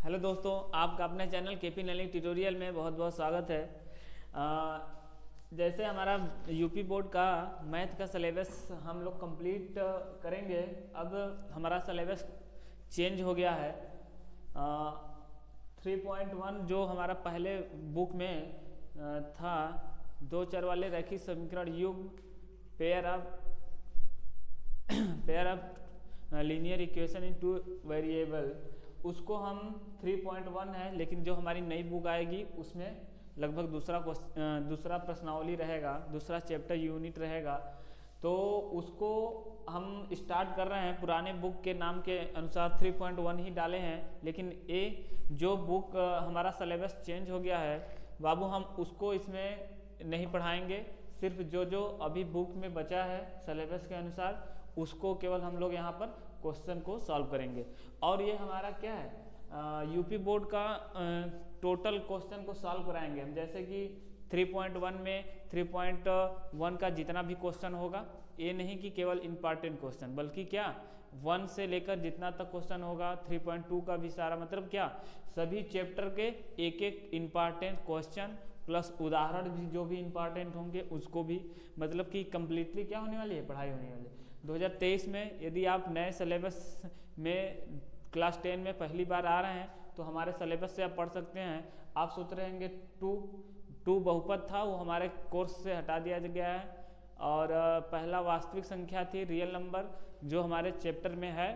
Hello दोस्तों, आपका अपने चैनल केपी लर्निंग ट्यूटोरियल में बहुत बहुत स्वागत है। जैसे हमारा यूपी बोर्ड का मैथ का सिलेबस हम लोग कंप्लीट करेंगे। अब हमारा सिलेबस चेंज हो गया है। 3.1 जो हमारा पहले बुक में था, दो चर वाले रैखिक समीकरण युग्म, pair of linear equation in two variable, उसको हम 3.1 है, लेकिन जो हमारी नई बुक आएगी उसमें लगभग दूसरा प्रश्नावली रहेगा, दूसरा चैप्टर यूनिट रहेगा। तो उसको हम स्टार्ट कर रहे हैं। पुराने बुक के नाम के अनुसार 3.1 ही डाले हैं, लेकिन ये जो बुक हमारा सिलेबस चेंज हो गया है बाबू, हम उसको इसमें नहीं पढ़ाएंगे। सिर्फ जो जो अभी बुक में बचा है सिलेबस के अनुसार उसको केवल हम लोग यहाँ पर क्वेश्चन को सॉल्व करेंगे। और ये हमारा क्या है, यूपी बोर्ड का टोटल क्वेश्चन को सॉल्व कराएंगे हम। जैसे कि 3.1 में 3.1 का जितना भी क्वेश्चन होगा, ये नहीं कि केवल इम्पॉर्टेंट क्वेश्चन, बल्कि क्या 1 से लेकर जितना तक क्वेश्चन होगा, 3.2 का भी सारा, मतलब क्या सभी चैप्टर के एक एक इम्पॉर्टेंट क्वेश्चन प्लस उदाहरण भी जो भी इम्पॉर्टेंट होंगे उसको भी, मतलब कि कम्प्लीटली क्या होने वाली है, पढ़ाई होने वाली है। 2023 में यदि आप नए सिलेबस में क्लास 10 में पहली बार आ रहे हैं तो हमारे सिलेबस से आप पढ़ सकते हैं। आप सोच रहे होंगे टू बहुपद था, वो हमारे कोर्स से हटा दिया गया है। और पहला वास्तविक संख्या थी, रियल नंबर, जो हमारे चैप्टर में है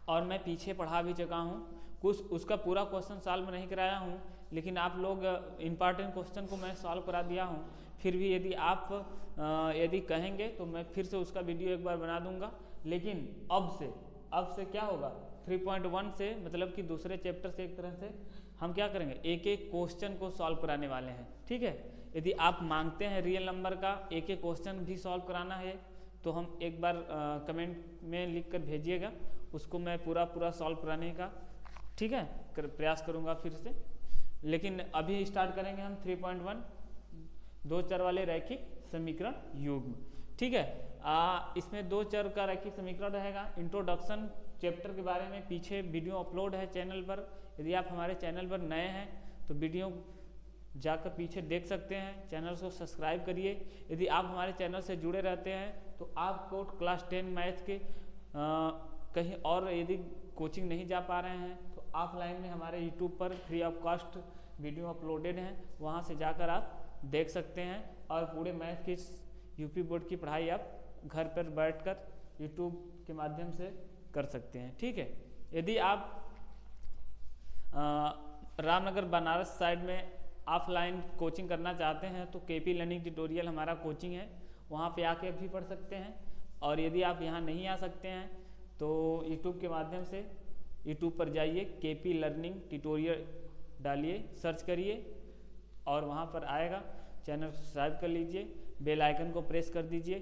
और मैं पीछे पढ़ा भी चुका हूँ। कुछ उसका पूरा क्वेश्चन सॉल्व नहीं कराया हूँ, लेकिन आप लोग इम्पॉर्टेंट क्वेश्चन को मैं सॉल्व करा दिया हूँ। फिर भी यदि आप यदि कहेंगे तो मैं फिर से उसका वीडियो एक बार बना दूंगा। लेकिन अब से क्या होगा, 3.1 से मतलब कि दूसरे चैप्टर से एक तरह से हम क्या करेंगे, एक एक क्वेश्चन को सॉल्व कराने वाले हैं। ठीक है, यदि आप मांगते हैं रियल नंबर का एक एक क्वेश्चन भी सॉल्व कराना है तो हम एक बार कमेंट में लिख कर भेजिएगा, उसको मैं पूरा सॉल्व कराने का, ठीक है, प्रयास करूँगा फिर से। लेकिन अभी स्टार्ट करेंगे हम 3.1 दो चर वाले रैखिक समीकरण युग्म। ठीक है, इसमें दो चर का रैखिक समीकरण रहेगा। इंट्रोडक्शन चैप्टर के बारे में पीछे वीडियो अपलोड है चैनल पर। यदि आप हमारे चैनल पर नए हैं तो वीडियो जाकर पीछे देख सकते हैं। चैनल को सब्सक्राइब करिए। यदि आप हमारे चैनल से जुड़े रहते हैं तो आपको क्लास 10 मैथ के कहीं और यदि कोचिंग नहीं जा पा रहे हैं तो ऑफलाइन में हमारे यूट्यूब पर free of cost video uploaded हैं, वहाँ से जाकर आप देख सकते हैं और पूरे मैथ की यूपी बोर्ड की पढ़ाई आप घर पर बैठकर यूट्यूब के माध्यम से कर सकते हैं। ठीक है, यदि आप रामनगर बनारस साइड में ऑफलाइन कोचिंग करना चाहते हैं तो केपी लर्निंग ट्यूटोरियल हमारा कोचिंग है, वहाँ पे आके भी पढ़ सकते हैं। और यदि आप यहाँ नहीं आ सकते हैं तो यूट्यूब के माध्यम से यूट्यूब पर जाइए, केपी लर्निंग ट्यूटोरियल डालिए, सर्च करिए और वहाँ पर आएगा। चैनल सब्सक्राइब कर लीजिए, बेल आइकन को प्रेस कर दीजिए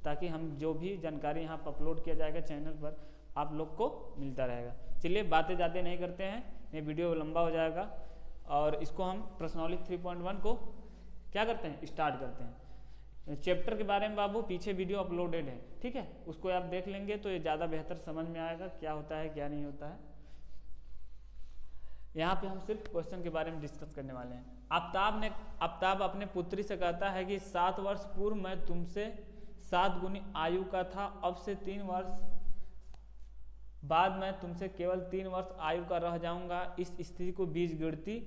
ताकि हम जो भी जानकारी यहाँ पर अपलोड किया जाएगा चैनल पर आप लोग को मिलता रहेगा। चलिए बातें ज़्यादा नहीं करते हैं, ये वीडियो लंबा हो जाएगा। और इसको हम प्रश्नावली 3.1 को क्या करते हैं, स्टार्ट करते हैं। चैप्टर के बारे में बाबू पीछे वीडियो अपलोडेड है, ठीक है, उसको आप देख लेंगे तो ये ज़्यादा बेहतर समझ में आएगा क्या होता है क्या नहीं होता है। यहाँ पे हम सिर्फ क्वेश्चन के बारे में डिस्कस करने वाले हैं। आफ्ताब अपने पुत्री से कहता है कि 7 वर्ष पूर्व मैं तुमसे 7 गुनी आयु का था, अब से 3 वर्ष बाद मैं तुमसे केवल 3 वर्ष आयु का रह जाऊंगा। इस स्थिति को बीजगणितीय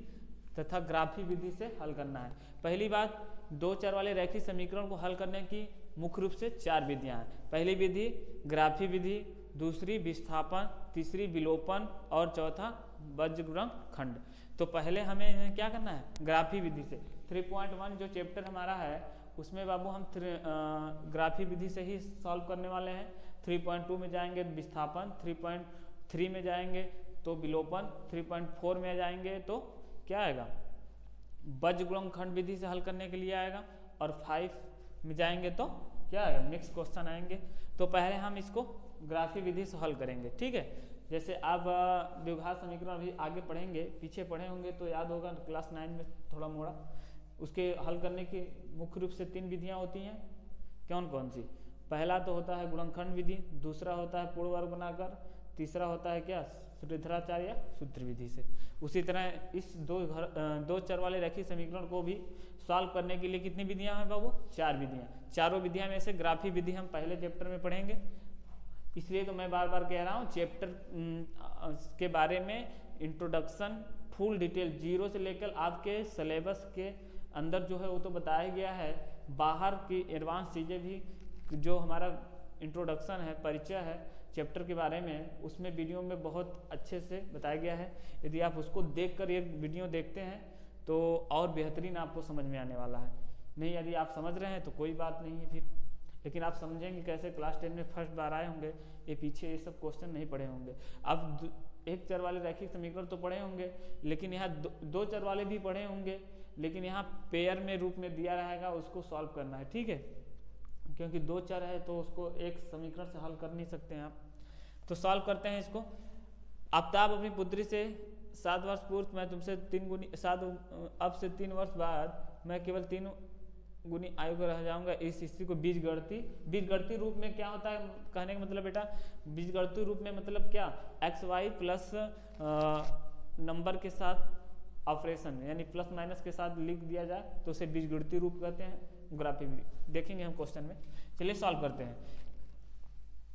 तथा ग्राफी विधि से हल करना है। पहली बात, दो चर वाले रैखिक समीकरण को हल करने की मुख्य रूप से 4 विधियां हैं। पहली विधि ग्राफी विधि, दूसरी विस्थापन, तीसरी विलोपन और चौथा बीजगणित खंड। तो पहले हमें क्या करना है, ग्राफी विधि से। 3.1 जो चैप्टर हमारा है उसमें बाबू हम ग्राफी विधि से ही सॉल्व करने वाले हैं। 3.2 में जाएंगे विस्थापन, 3.3 में जाएंगे तो विलोपन, 3.4 में जाएंगे तो क्या आएगा, बीजगणित खंड विधि से हल करने के लिए आएगा। और 5 में जाएंगे तो क्या आएगा, मिक्स क्वेश्चन आएंगे। तो पहले हम इसको ग्राफी विधि से हल करेंगे। ठीक है, जैसे आप द्विघात समीकरण अभी आगे पढ़ेंगे, पीछे पढ़े होंगे तो याद होगा क्लास 9 में थोड़ा मोड़ा। उसके हल करने की मुख्य रूप से 3 विधियां होती हैं। कौन कौन सी, पहला तो होता है गुणनखंड विधि, दूसरा होता है पूर्ण वर्ग बनाकर, तीसरा होता है क्या, श्रीधराचार्य सूत्र विधि से। उसी तरह इस दो चर वाले रैखिक समीकरण को भी सॉल्व करने के लिए कितनी विधियां हैं बाबू? 4 विधियां। चारों विधियां में से ग्राफी विधि हम पहले चैप्टर में पढ़ेंगे, इसलिए तो मैं बार बार कह रहा हूँ चैप्टर के बारे में इंट्रोडक्शन फुल डिटेल 0 से लेकर आपके सिलेबस के अंदर जो है वो तो बताया गया है, बाहर की एडवांस चीज़ें भी जो हमारा इंट्रोडक्शन है, परिचय है चैप्टर के बारे में, उसमें वीडियो में बहुत अच्छे से बताया गया है। यदि आप उसको देखकर ये वीडियो देखते हैं तो और बेहतरीन आपको समझ में आने वाला है। नहीं यदि आप समझ रहे हैं तो कोई बात नहीं है फिर, लेकिन आप समझेंगे कैसे? क्लास 10 में फर्स्ट बार आए होंगे, ये पीछे ये सब क्वेश्चन नहीं पढ़े होंगे। अब एक चर वाले रैखिक समीकरण तो पढ़े होंगे, लेकिन यहाँ दो चर वाले भी पढ़े होंगे, लेकिन यहाँ पेयर में रूप में दिया रहेगा, उसको सॉल्व करना है, ठीक है? क्योंकि 2 चर है तो उसको एक समीकरण से हल कर नहीं सकते हैं आप। तो सॉल्व करते हैं इसको। आफ्ताब अपनी पुत्री से 7 वर्ष पूर्व मैं तुमसे 3 गुनी 7 अब से 3 वर्ष बाद मैं केवल 3 गुनी आयु का रह जाऊंगा, इस स्थिति को बीजगणितीय रूप में क्या होता है कहने का मतलब बेटा? बीजगणितीय रूप में मतलब क्या? एक्स वाई प्लस नंबर के साथ ऑपरेशन यानी प्लस माइनस के साथ लिख दिया जाए तो उसे बीजगणितीय रूप कहते हैं। ग्राफी विधि देखेंगे हम क्वेश्चन में। चलिए सॉल्व करते हैं।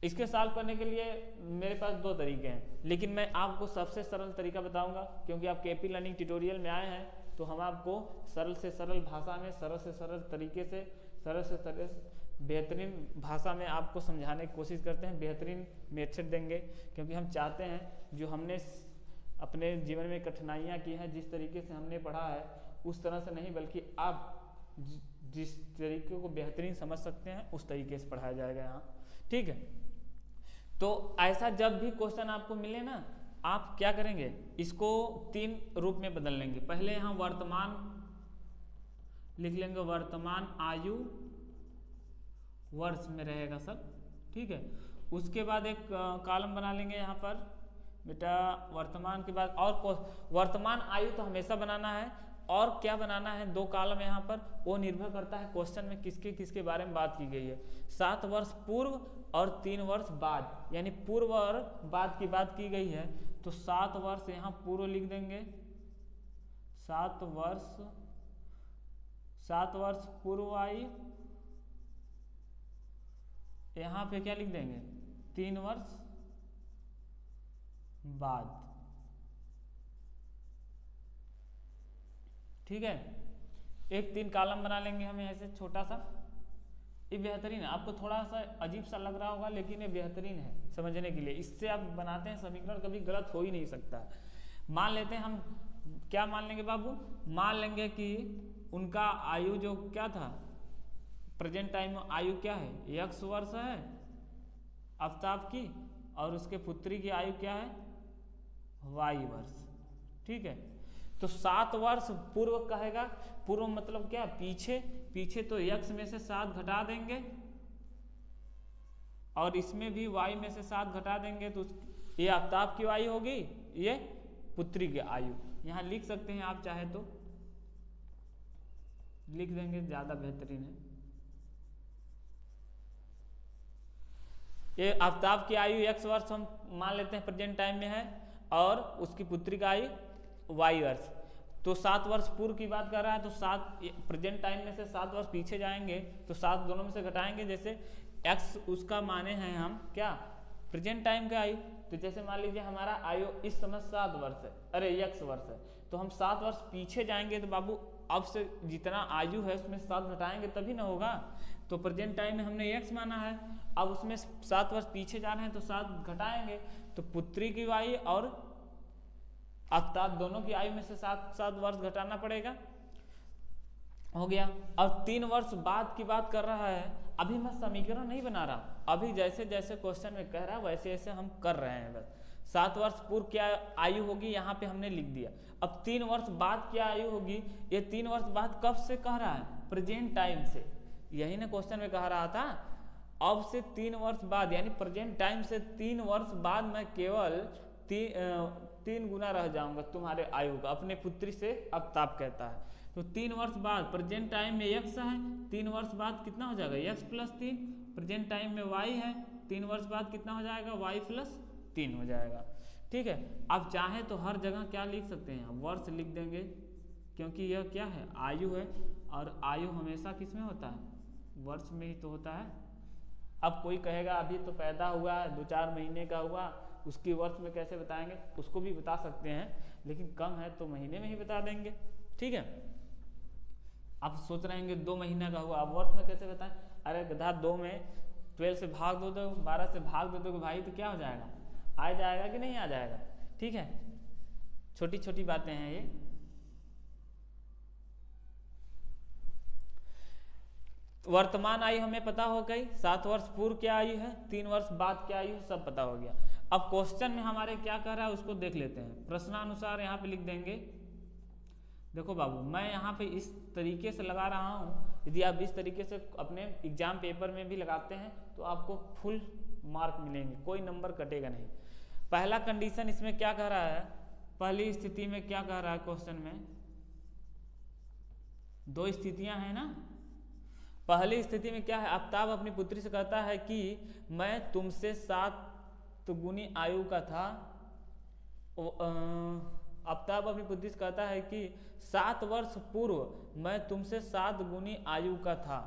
इसके सॉल्व करने के लिए मेरे पास 2 तरीके हैं, लेकिन मैं आपको सबसे सरल तरीका बताऊंगा, क्योंकि आप केपी लर्निंग ट्यूटोरियल में आए हैं तो हम आपको सरल से सरल भाषा में, सरल से सरल तरीके से, सरल से सरल बेहतरीन भाषा में आपको समझाने की कोशिश करते हैं, बेहतरीन मेथड देंगे, क्योंकि हम चाहते हैं जो हमने अपने जीवन में कठिनाइयाँ की हैं, जिस तरीके से हमने पढ़ा है उस तरह से नहीं, बल्कि आप जिस तरीके को बेहतरीन समझ सकते हैं उस तरीके से पढ़ाया जाएगा यहाँ, ठीक है? तो ऐसा जब भी क्वेश्चन आपको मिले ना, आप क्या करेंगे? इसको 3 रूप में बदल लेंगे। पहले यहाँ वर्तमान लिख लेंगे, वर्तमान आयु वर्ष में रहेगा सब, ठीक है? उसके बाद एक कॉलम बना लेंगे यहाँ पर बेटा वर्तमान के बाद, और वर्तमान आयु तो हमेशा बनाना है, और क्या बनाना है 2 कॉलम यहाँ पर, वो निर्भर करता है क्वेश्चन में किसके किसके बारे में बात की गई है। 7 वर्ष पूर्व और 3 वर्ष बाद, यानी पूर्व और बाद की बात की गई है तो 7 वर्ष यहाँ पूर्व लिख देंगे, 7 वर्ष पूर्व आयु, यहाँ पे क्या लिख देंगे? 3 वर्ष बाद, ठीक है? एक 3 कॉलम बना लेंगे हम ऐसे छोटा सा। ये बेहतरीन है, आपको थोड़ा सा अजीब सा लग रहा होगा लेकिन ये बेहतरीन है समझने के लिए। इससे आप बनाते हैं समीकरण, कभी गलत हो ही नहीं सकता। मान लेते हैं हम, क्या मान लेंगे बाबू? मान लेंगे कि उनका आयु जो क्या था प्रेजेंट टाइम में, आयु क्या है? x वर्ष है आफ्ताब की, और उसके पुत्री की आयु क्या है? y वर्ष, ठीक है? तो 7 वर्ष पूर्व कहेगा, पूर्व मतलब क्या? पीछे, पीछे तो x में से 7 घटा देंगे और इसमें भी y में से 7 घटा देंगे, तो ये आफ्ताब की आयु होगी, ये पुत्री की आयु। यहाँ लिख सकते हैं आप चाहे तो लिख देंगे, ज्यादा बेहतरीन है। ये आफ्ताब की आयु x वर्ष हम मान लेते हैं प्रेजेंट टाइम में है, और उसकी पुत्री का आयु y वर्ष। तो 7 वर्ष पूर्व की बात कर रहा है तो 7 प्रेजेंट टाइम में से 7 वर्ष पीछे जाएंगे तो 7 दोनों में से घटाएंगे। जैसे x उसका माने हैं हम क्या? प्रेजेंट टाइम का आयु। तो जैसे मान लीजिए हमारा आयु इस समय 7 वर्ष है, अरे x वर्ष है, तो हम 7 वर्ष पीछे जाएंगे तो बाबू अब से जितना आयु है उसमें 7 घटाएंगे तभी ना होगा। तो प्रेजेंट टाइम में हमने x माना है, अब उसमें 7 वर्ष पीछे जा रहे हैं तो 7 घटाएंगे, तो पुत्री की आयु और आफ्ताब दोनों की आयु में से 7 वर्ष घटाना पड़ेगा। हो गया। अब 3 वर्ष बाद की बात कर रहा है, अभी मैं समीकरण नहीं बना रहा, अभी जैसे जैसे क्वेश्चन में कह रहा है वैसे वैसे हम कर रहे हैं बस। 7 वर्ष पूर्व क्या आयु होगी यहाँ पे हमने लिख दिया। अब 3 वर्ष बाद क्या आयु होगी, ये 3 वर्ष बाद कब से कह रहा है? प्रेजेंट टाइम से, यही ना क्वेश्चन में कह रहा था। अब से 3 वर्ष बाद यानी प्रेजेंट टाइम से 3 वर्ष बाद मैं केवल 3 गुना रह जाऊंगा तुम्हारे आयु का, अपने पुत्री से आफ्ताब कहता है। तो 3 वर्ष बाद प्रेजेंट टाइम में x है, 3 वर्ष बाद कितना हो जाएगा? x plus 3। प्रेजेंट टाइम में y है, 3 वर्ष बाद कितना हो जाएगा? y प्लस 3 हो जाएगा। ठीक है। अब चाहे तो हर जगह क्या लिख सकते हैं, वर्ष लिख देंगे, क्योंकि यह क्या है, आयु है, और आयु हमेशा किस में होता है, वर्ष में ही तो होता है। अब कोई कहेगा अभी तो पैदा हुआ है, 2-4 महीने का हुआ, उसकी वर्ष में कैसे बताएंगे, उसको भी बता सकते हैं, लेकिन कम है तो महीने में ही बता देंगे। ठीक है। आप सोच रहे हैं 2 महीना का हुआ, अब वर्ष में कैसे बताएं, अरे गधा 2 में 12 से भाग दो, 12 से भाग दो भाई, तो क्या हो जाएगा, आ जाएगा कि नहीं आ जाएगा। ठीक है, छोटी छोटी बातें हैं ये। वर्तमान आयु हमें पता हो गई, 7 वर्ष पूर्व क्या आयु है, 3 वर्ष बाद क्या आयु, सब पता हो गया। अब क्वेश्चन में हमारे क्या कह रहा है उसको देख लेते हैं। प्रश्नानुसार यहाँ पे लिख देंगे। देखो बाबू, मैं यहाँ पे इस तरीके से लगा रहा हूँ, यदि आप इस तरीके से अपने एग्जाम पेपर में भी लगाते हैं तो आपको फुल मार्क मिलेंगे, कोई नंबर कटेगा नहीं। पहला कंडीशन इसमें क्या कह रहा है, पहली स्थिति में क्या कह रहा है क्वेश्चन में, 2 स्थितियां हैं ना। पहली स्थिति में क्या है, आफ्ताब अपनी पुत्री से कहता है कि मैं तुमसे 7 गुनी आयु का था। आफ्ताब अपनी पुत्री से कहता है कि 7 वर्ष पूर्व मैं तुमसे 7 गुनी आयु का था।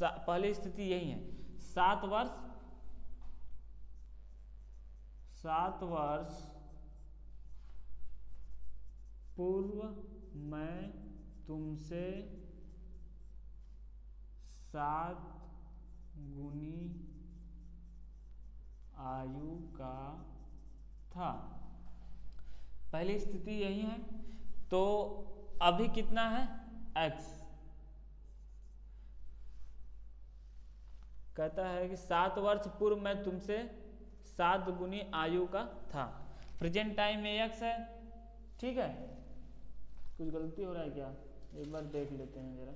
पहली स्थिति यही है, 7 वर्ष पूर्व मैं तुमसे 7 गुनी आयु का था। पहली स्थिति यही है। तो अभी कितना है, x, कहता है कि 7 वर्ष पूर्व मैं तुमसे 7 गुनी आयु का था। प्रेजेंट टाइम में x है। ठीक है, कुछ गलती हो रहा है क्या, एक बार देख लेते हैं जरा।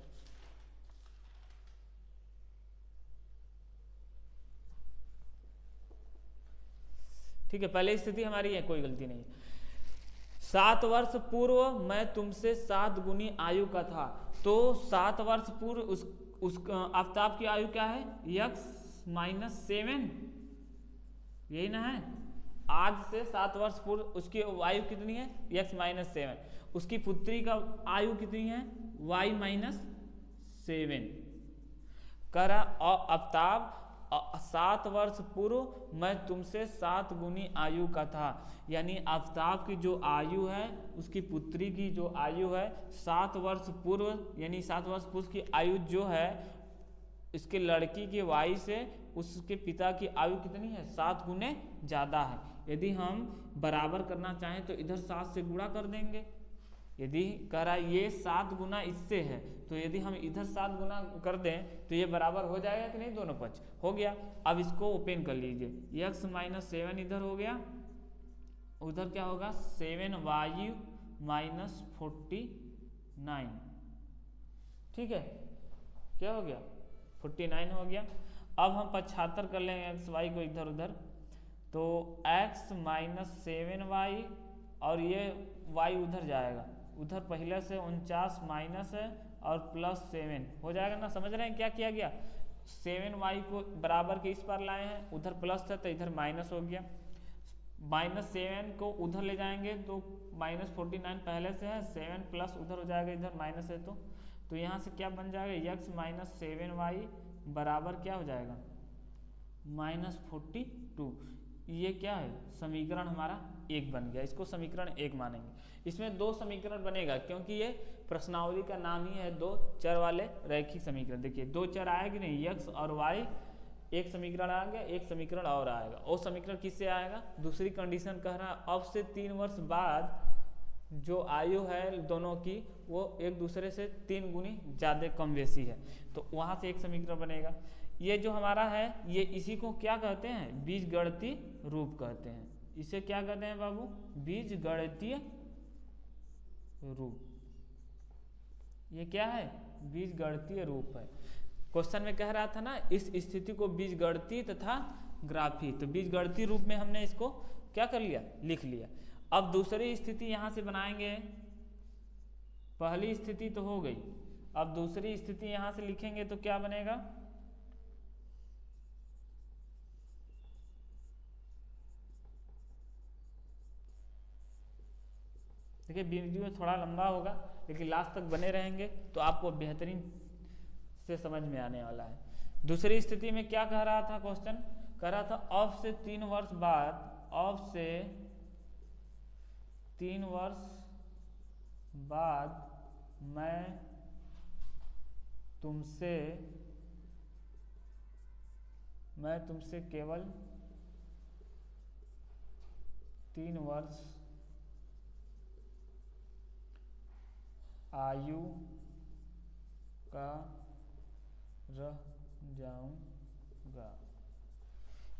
ठीक है, पहले स्थिति हमारी है, कोई गलती नहीं। 7 वर्ष पूर्व मैं तुमसे 7 गुनी आयु का था। तो 7 वर्ष पूर्व उस आफ्ताब की आयु क्या है, x-7, यही ना है। आज से 7 वर्ष पूर्व उसकी आयु कितनी है, x-7। उसकी पुत्री का आयु कितनी है, y-7। कह रहा आफ्ताब 7 वर्ष पूर्व मैं तुमसे 7 गुनी आयु का था। यानी आफ्ताब की जो आयु है, उसकी पुत्री की जो आयु है 7 वर्ष पूर्व, यानी 7 वर्ष पूर्व की आयु जो है इसके लड़की के वाई से उसके पिता की आयु कितनी है, 7 गुने ज़्यादा है। यदि हम बराबर करना चाहें तो इधर 7 से गुणा कर देंगे। यदि कह रहा है ये 7 गुना इससे है, तो यदि हम इधर 7 गुना कर दें तो ये बराबर हो जाएगा कि नहीं, दोनों पक्ष हो गया। अब इसको ओपन कर लीजिए, x-7 इधर हो गया, उधर क्या होगा 7y - 49। ठीक है, क्या हो गया 49 हो गया। अब हम 75 कर लेंगे xy को इधर उधर, तो x-7y और ये y उधर जाएगा, उधर पहले से 49 माइनस है और +7 हो जाएगा ना। समझ रहे हैं क्या किया गया, 7y को बराबर के इस पर लाए हैं, उधर प्लस था तो इधर माइनस हो गया। -7 को उधर ले जाएंगे तो -49 पहले से है, 7 प्लस उधर हो जाएगा, इधर माइनस है तो यहाँ से क्या बन जाएगा, x-7y बराबर क्या हो जाएगा -42। ये क्या है, समीकरण हमारा 1 बन गया। इसको समीकरण 1 मानेंगे। इसमें 2 समीकरण बनेगा, क्योंकि ये प्रश्नावली का नाम ही है 2 चर वाले रैखिक समीकरण। देखिए 2 चर आएगी नहीं, x और y, एक समीकरण आ गया, एक समीकरण और आएगा। और समीकरण किससे आएगा, दूसरी कंडीशन कह रहा है अब से 3 वर्ष बाद जो आयु है दोनों की वो एक दूसरे से 3 गुनी ज़्यादा कम बेसी है, तो वहाँ से एक समीकरण बनेगा। ये जो हमारा है ये इसी को क्या कहते हैं, बीजगणितीय रूप कहते हैं। इसे क्या कहते हैं बाबू, बीजगणितीय रूप। ये क्या है, बीजगणितीय रूप है। क्वेश्चन में कह रहा था ना इस स्थिति को बीजगणितीय तथा ग्राफी, तो बीजगणितीय रूप में हमने इसको क्या कर लिया, लिख लिया। अब दूसरी स्थिति यहां से बनाएंगे, पहली स्थिति तो हो गई, अब दूसरी स्थिति यहां से लिखेंगे तो क्या बनेगा, देखिए वीडियो थोड़ा लंबा होगा लेकिन लास्ट तक बने रहेंगे तो आपको बेहतरीन से समझ में आने वाला है। दूसरी स्थिति में क्या कह रहा था क्वेश्चन, कह रहा था अब से 3 वर्ष बाद, अब से 3 वर्ष बाद मैं तुमसे केवल 3 वर्ष आयु का रह जाऊंगा।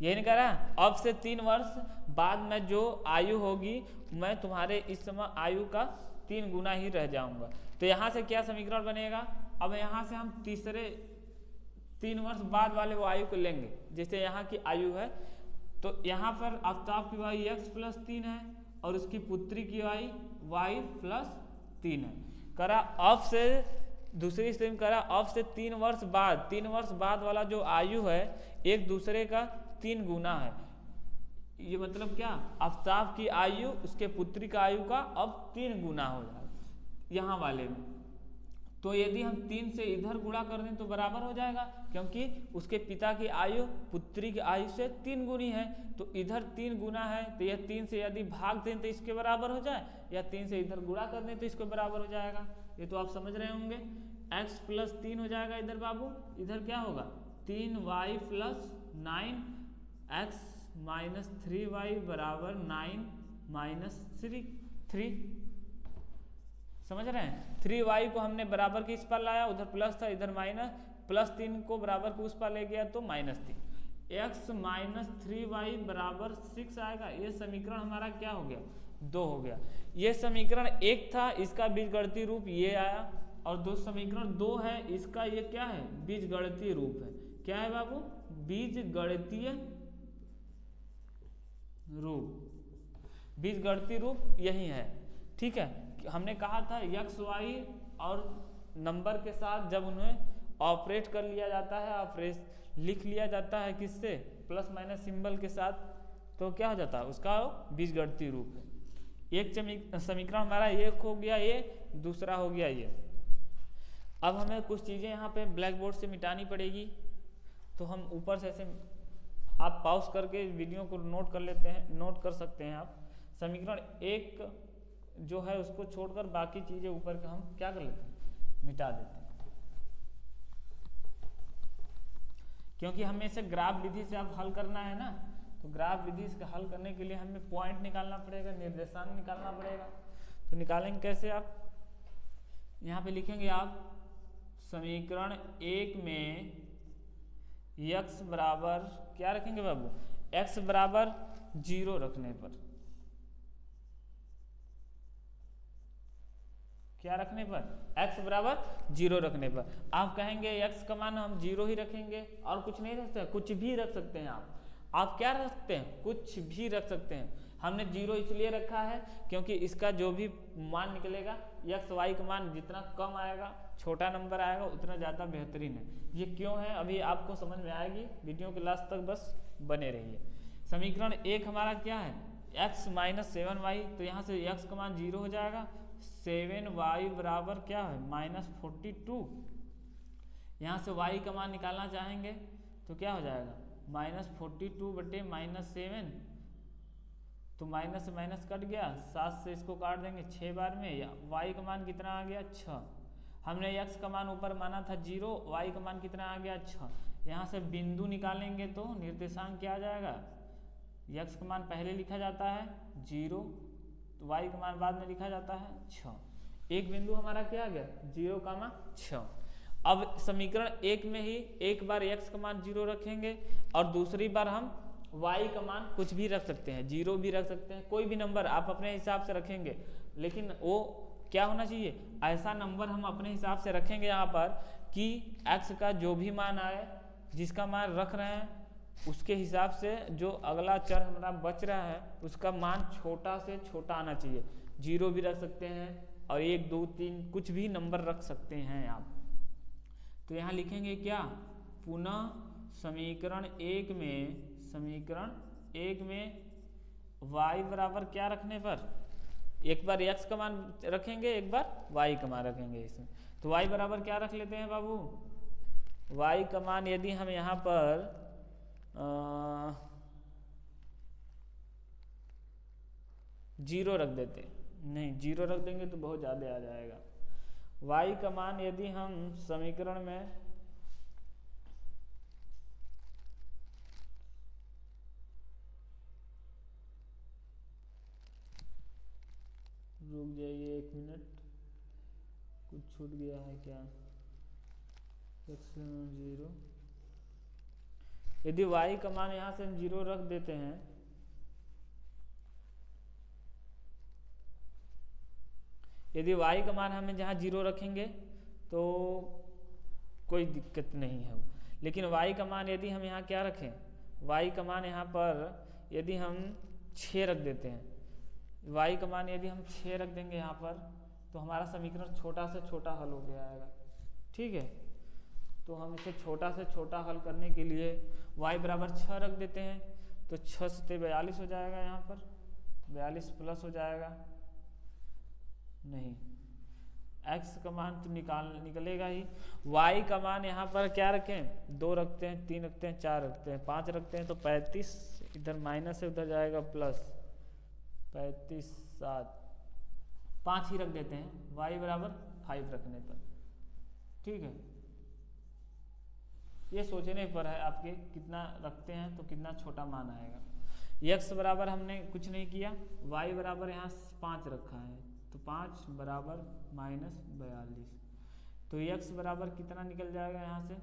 यही नहीं कह रहा, अब से 3 वर्ष बाद में जो आयु होगी मैं तुम्हारे इस समय आयु का 3 गुना ही रह जाऊंगा। तो यहाँ से क्या समीकरण बनेगा, अब यहाँ से हम तीसरे 3 वर्ष बाद वाले वो आयु को लेंगे। जैसे यहाँ की आयु है तो यहाँ पर आफ्ताब की आयु x प्लस 3 है और उसकी पुत्री की आयु y प्लस 3 है। करा अब से दूसरी स्थिति में करा अब से 3 वर्ष बाद वाला जो आयु है एक दूसरे का 3 गुना है। ये मतलब क्या, आफ्ताब की आयु उसके पुत्री का आयु का अब 3 गुना हो जाएगा यहाँ वाले में। तो यदि हम 3 से इधर गुणा कर दें तो बराबर हो जाएगा, क्योंकि उसके पिता की आयु पुत्री की आयु से 3 गुनी है। तो इधर 3 गुना है तो यह 3 से यदि भाग दें तो इसके बराबर हो जाए, या 3 से इधर गुणा कर दें तो इसके बराबर हो जाएगा। ये तो आप समझ रहे होंगे। x प्लस 3 हो जाएगा इधर बाबू, इधर क्या होगा 3y plus 9x minus 3y बराबर 9 माइनस 3। समझ रहे हैं, 3y को हमने बराबर के इस पर लाया, उधर प्लस था इधर माइनस, प्लस 3 को बराबर के उस पर ले गया तो माइनस 3। x माइनस 3y बराबर 6 आएगा। ये समीकरण हमारा क्या हो गया, 2 हो गया। ये समीकरण 1 था, इसका बीजगणितीय रूप ये आया, और दो समीकरण 2 है, इसका ये क्या है, बीजगणितीय रूप है। क्या है बाबू, बीजगणितीय रूप। बीजगणितीय रूप यही है, ठीक है। हमने कहा था x y और नंबर के साथ जब उन्हें ऑपरेट कर लिया जाता है, लिख लिया जाता है किससे, प्लस माइनस सिंबल के साथ, तो क्या हो जाता है, उसका बीजगणितीय रूप है। एक समीकरण हमारा एक हो गया, ये दूसरा हो गया ये। अब हमें कुछ चीज़ें यहाँ पे ब्लैक बोर्ड से मिटानी पड़ेगी, तो हम ऊपर से ऐसे आप पॉज करके वीडियो को नोट कर लेते हैं, नोट कर सकते हैं आप। समीकरण 1 जो है उसको छोड़कर बाकी चीज़ें ऊपर के हम क्या कर लेते हैं, मिटा देते हैं, क्योंकि हमें इसे ग्राफ विधि से अब हल करना है ना। तो ग्राफ विधि से हल करने के लिए हमें पॉइंट निकालना पड़ेगा, निर्देशांक निकालना पड़ेगा। तो निकालेंगे कैसे, आप यहाँ पे लिखेंगे आप समीकरण 1 में x बराबर क्या रखेंगे बाबू, x बराबर 0 रखने पर, क्या रखने पर, x बराबर 0 रखने पर आप कहेंगे x का मान हम 0 ही रखेंगे और कुछ नहीं रख सकते, कुछ भी रख सकते हैं आप क्या रख सकते हैं, कुछ भी रख सकते हैं। हमने 0 इसलिए रखा है क्योंकि इसका जो भी मान निकलेगा, x y का मान जितना कम आएगा, छोटा नंबर आएगा, उतना ज़्यादा बेहतरीन है। ये क्यों है अभी आपको समझ में आएगी, वीडियो के लास्ट तक बस बने रहिए। समीकरण 1 हमारा क्या है, x माइनस 7y, तो यहाँ से x का मान 0 हो जाएगा। 7y बराबर क्या है, माइनस 42। यहाँ से y का मान निकालना चाहेंगे तो क्या हो जाएगा, माइनस 42 बटे माइनस 7, तो माइनस से माइनस कट गया, 7 से इसको काट देंगे 6 बार में, या y का मान कितना आ गया 6। हमने x का मान ऊपर माना था 0, y का मान कितना आ गया 6। यहाँ से बिंदु निकालेंगे तो निर्देशांक क्या आ जाएगा, x का मान पहले लिखा जाता है 0, तो y का मान बाद में लिखा जाता है 6। एक बिंदु हमारा क्या आ गया, 0, 6। अब समीकरण 1 में ही एक बार x का मान 0 रखेंगे और दूसरी बार हम y का मान कुछ भी रख सकते हैं, 0 भी रख सकते हैं, कोई भी नंबर आप अपने हिसाब से रखेंगे, लेकिन वो क्या होना चाहिए, ऐसा नंबर हम अपने हिसाब से रखेंगे यहाँ पर कि x का जो भी मान आए, जिसका मान रख रहे हैं उसके हिसाब से जो अगला चर हमारा बच रहा है उसका मान छोटा से छोटा आना चाहिए। 0 भी रख सकते हैं और 1 2 3 कुछ भी नंबर रख सकते हैं आप। तो यहाँ लिखेंगे क्या, पुनः समीकरण 1 में y बराबर क्या रखने पर, एक बार x का मान रखेंगे, एक बार y का मान रखेंगे इसमें। तो y बराबर क्या रख लेते हैं बाबू, y का मान यदि हम यहाँ पर 0 रख देते, नहीं 0 रख देंगे तो बहुत ज़्यादा आ जाएगा। y का मान यदि हम समीकरण में रुक जाइए 1 मिनट, कुछ छूट गया है क्या, x0, यदि y का मान यहाँ से हम 0 रख देते हैं, यदि y का मान हमें जहाँ 0 रखेंगे तो कोई दिक्कत नहीं है। लेकिन y का मान यदि हम यहाँ क्या रखें, y का मान यहाँ पर यदि हम 6 रख देते हैं, y का मान यदि हम 6 रख देंगे यहाँ पर, तो हमारा समीकरण छोटा से छोटा हल हो गया आएगा। ठीक है, तो हम इसे छोटा से छोटा हल करने के लिए y बराबर 6 रख देते हैं, तो 6 से 42 हो जाएगा, यहाँ पर 42 प्लस हो जाएगा, नहीं x का मान तो निकलेगा ही। y का मान यहाँ पर क्या रखें, 2 रखते हैं, 3 रखते हैं, 4 रखते हैं, 5 रखते हैं, तो 35 इधर माइनस है, उधर जाएगा प्लस, 35 7 5 ही रख देते हैं, y बराबर 5 रखने पर। ठीक है, ये सोचने पर है आपके कितना रखते हैं तो कितना छोटा मान आएगा। x बराबर हमने कुछ नहीं किया, y बराबर यहाँ 5 रखा है, तो 5 बराबर -42, तो x बराबर कितना निकल जाएगा यहाँ से,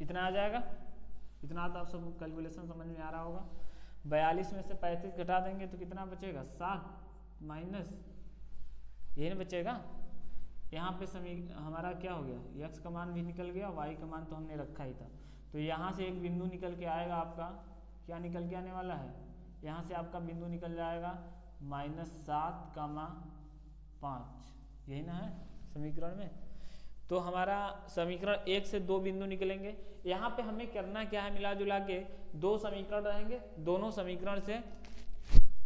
इतना आ जाएगा। इतना तो आप सब कैलकुलेशन समझ में आ रहा होगा। 42 में से 35 घटा देंगे तो कितना बचेगा, 7 माइनस, यही ना बचेगा। यहाँ पे हमारा क्या हो गया, x का मान भी निकल गया, y का मान तो हमने रखा ही था। तो यहाँ से एक बिंदु निकल के आएगा आपका, क्या निकल के आने वाला है, यहाँ से आपका बिंदु निकल जाएगा -7,5, यही ना है समीकरण में। तो हमारा समीकरण 1 से 2 बिंदु निकलेंगे। यहाँ पे हमें करना क्या है, मिला जुला के 2 समीकरण रहेंगे, दोनों समीकरण से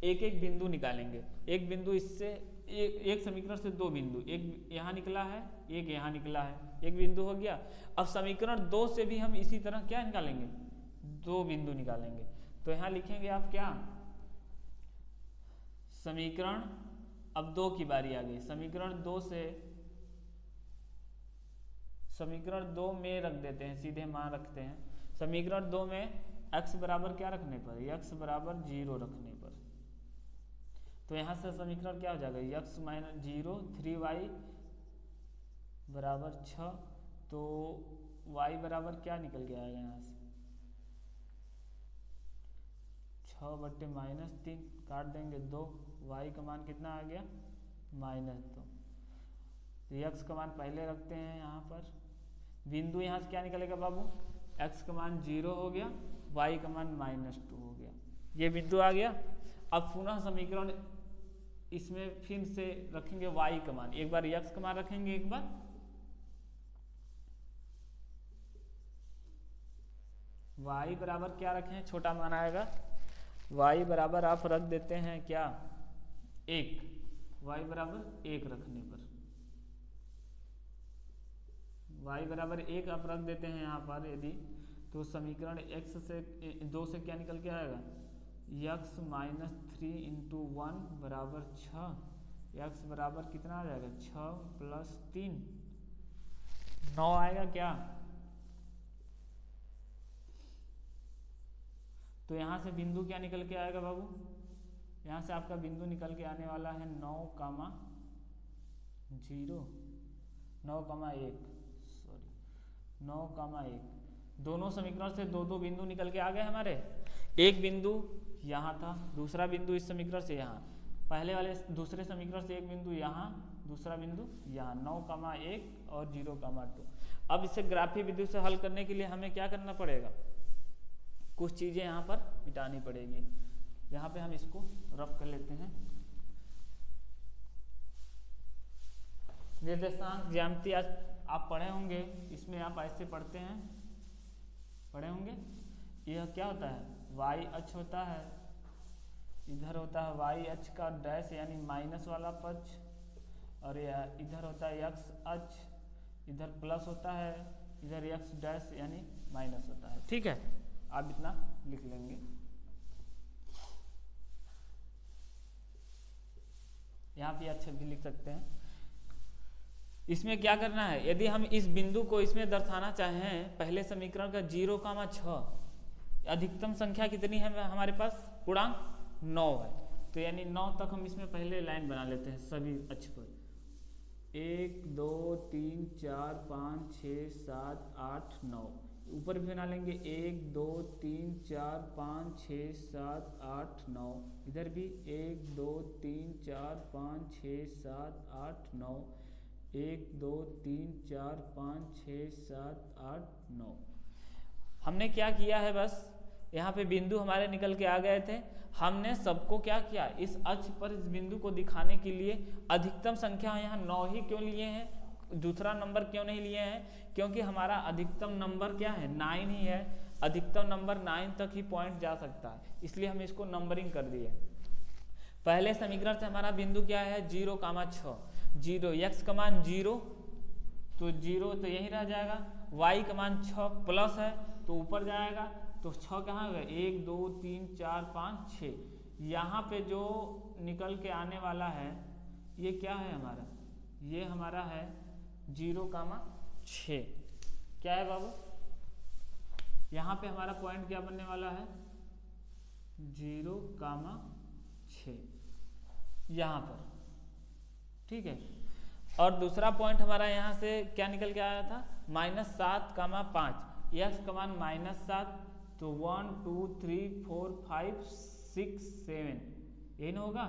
एक एक बिंदु निकालेंगे। एक बिंदु इससे एक समीकरण से 2 बिंदु, एक यहाँ निकला है, एक यहाँ निकला है, एक बिंदु हो गया। अब समीकरण 2 से भी हम इसी तरह क्या निकालेंगे, 2 बिंदु निकालेंगे। तो यहाँ लिखेंगे आप क्या, समीकरण, अब 2 की बारी आ गई, समीकरण 2 में रख देते हैं, सीधे मान रखते हैं। समीकरण 2 में x बराबर क्या रखने पर, x बराबर 0 रखने पर, तो यहाँ से समीकरण क्या हो जाएगा, x माइनस 0, 3y बराबर 6, तो y बराबर क्या निकल के आएगा यहाँ से, 6/-3 काट देंगे 2, y का मान कितना आ गया, -2। तो x का मान पहले रखते हैं यहाँ पर, बिंदु यहाँ से क्या निकलेगा बाबू, x का मान 0 हो गया, y का मान -2 हो गया, ये बिंदु आ गया। अब पुनः समीकरण इसमें फिर से रखेंगे y का मान, एक बार x का मान रखेंगे, एक बार y बराबर क्या रखें, छोटा मान आएगा, y बराबर आप रख देते हैं क्या, 1, y बराबर 1 रखने पर, y बराबर 1 आप रख देते हैं यहाँ पर यदि, तो समीकरण x से 2 से क्या निकल के आएगा, x -3 × 1 बराबर 6, x बराबर कितना आ जाएगा, 6 + 3 9 आएगा क्या। तो यहाँ से बिंदु क्या निकल के आएगा बाबू, यहाँ से आपका बिंदु निकल के आने वाला है 9,1, दोनों समीकरण से 2 बिंदु निकल के आ गए हमारे। एक बिंदु यहाँ था, दूसरा बिंदु इस समीकरण से यहाँ, पहले वाले दूसरे समीकरण से एक बिंदु यहाँ, दूसरा बिंदु यहाँ, 9,1 और 0,2। अब इसे ग्राफीय विधि से हल करने के लिए हमें क्या करना पड़ेगा, कुछ चीजें यहाँ पर मिटानी पड़ेगी। यहाँ पे हम इसको रफ कर लेते हैं। निर्देशांक ज्यामिति आज आप पढ़े होंगे, इसमें आप ऐसे पढ़ते हैं यह क्या होता है, वाई अक्ष होता है, इधर होता है वाई अक्ष का डैश यानी माइनस वाला पक्ष, और यह इधर होता है एक्स अक्ष, इधर प्लस होता है, इधर एक्स डैश यानी माइनस होता है। ठीक है, आप इतना लिख लेंगे। यहाँ पे अक्षर भी लिख सकते हैं। इसमें क्या करना है, यदि हम इस बिंदु को इसमें दर्शाना चाहें, पहले समीकरण का 0,6 अधिकतम संख्या कितनी है हमारे पास, पूर्णांक 9 है, तो यानी 9 तक हम इसमें पहले लाइन बना लेते हैं सभी अक्ष पर। 1 2 3 4 5 6 7 8 9, ऊपर भी बना लेंगे 1 2 3 4 5 6 7 8 9, इधर भी 1 2 3 4 5 6 7 8 9, 1 2 3 4 5 6 7 8 9। हमने क्या किया है, बस यहाँ पे बिंदु हमारे निकल के आ गए थे, हमने सबको क्या किया, इस अक्ष पर इस बिंदु को दिखाने के लिए अधिकतम संख्या यहाँ 9 ही क्यों लिए हैं, दूसरा नंबर क्यों नहीं लिए हैं, क्योंकि हमारा अधिकतम नंबर क्या है, 9 ही है, अधिकतम नंबर 9 तक ही पॉइंट जा सकता है, इसलिए हम इसको नंबरिंग कर दिए। पहले समीकरण से हमारा बिंदु क्या है, 0,6, 0 x का मान 0 तो 0 तो यही रह जाएगा, y का मान 6 प्लस है तो ऊपर जाएगा, तो 6 कहाँ गए, 1 2 3 4 5 6, यहाँ पे जो निकल के आने वाला है ये क्या है हमारा, ये हमारा है 0,6। क्या है बाबू, यहाँ पे हमारा पॉइंट क्या बनने वाला है, 0,6 यहाँ पर। ठीक है, और दूसरा पॉइंट हमारा यहाँ से क्या निकल के आया था, -7,5, x का मान -7, तो 1 2 3 4 5 6 7, यही ना होगा,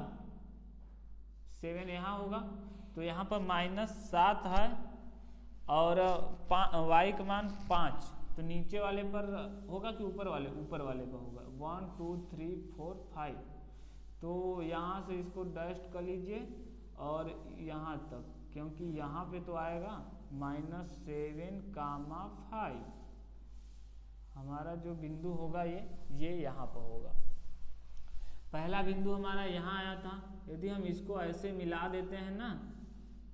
7 यहाँ होगा, तो यहाँ पर -7 है और y का मान 5, तो नीचे वाले पर होगा कि ऊपर वाले, ऊपर वाले पर होगा, 1 2 3 4 5, तो यहाँ से इसको डस्ट कर लीजिए और यहाँ तक, क्योंकि यहाँ पे तो आएगा -7,5, हमारा जो बिंदु होगा ये यहाँ पर होगा। पहला बिंदु हमारा यहाँ आया था, यदि हम इसको ऐसे मिला देते हैं ना,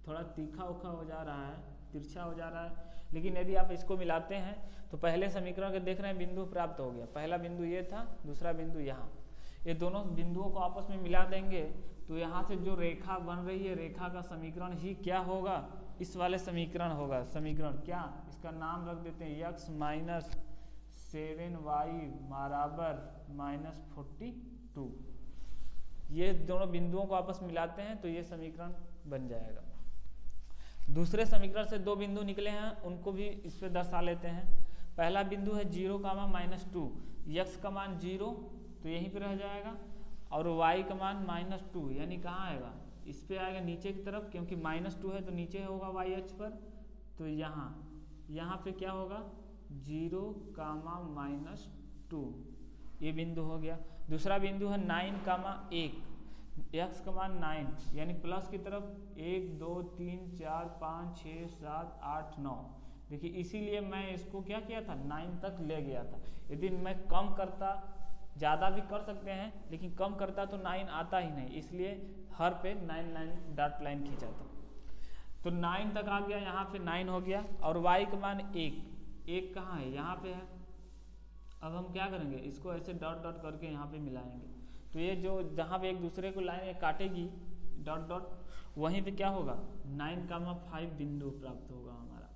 थोड़ा तीखा उखा हो जा रहा है, तिरछा हो जा रहा है, लेकिन यदि आप इसको मिलाते हैं तो पहले समीकरण के देख रहे हैं बिंदु प्राप्त हो गया, पहला बिंदु ये था, दूसरा बिंदु यहाँ, ये दोनों बिंदुओं को आपस में मिला देंगे तो यहाँ से जो रेखा बन रही है, रेखा का समीकरण ही क्या होगा, इस वाले समीकरण होगा। समीकरण क्या, इसका नाम रख देते हैं x - 7y बराबर -42। ये दोनों बिंदुओं को आपस में मिलाते हैं तो ये समीकरण बन जाएगा। दूसरे समीकरण से दो बिंदु निकले हैं, उनको भी इस पे दर्शा लेते हैं। पहला बिंदु है 0,-2, x का मान 0 तो यहीं पे रह जाएगा, और y का मान -2 यानी कहाँ आएगा, इस पे आएगा नीचे की तरफ, क्योंकि -2 है तो नीचे होगा y अक्ष पर, तो यहाँ पे क्या होगा 0,-2, ये बिंदु हो गया। दूसरा बिंदु है 9,1, x का मान 9 यानी प्लस की तरफ, 1 2 3 4 5 6 7 8 9, देखिए इसीलिए मैं इसको क्या किया था, 9 तक ले गया था। यदि मैं कम करता, ज़्यादा भी कर सकते हैं, लेकिन कम करता तो 9 आता ही नहीं, इसलिए हर पे 9 डॉट लाइन खींचा था, तो 9 तक आ गया, यहाँ पे 9 हो गया। और y का मान 1 कहाँ है, यहाँ पे है। अब हम क्या करेंगे, इसको ऐसे डॉट डॉट करके यहाँ पे मिलाएंगे, तो ये जो जहाँ पे एक दूसरे को लाइन काटेगी डॉट डॉट, वहीं पे क्या होगा 9,5 बिंदु प्राप्त होगा हमारा।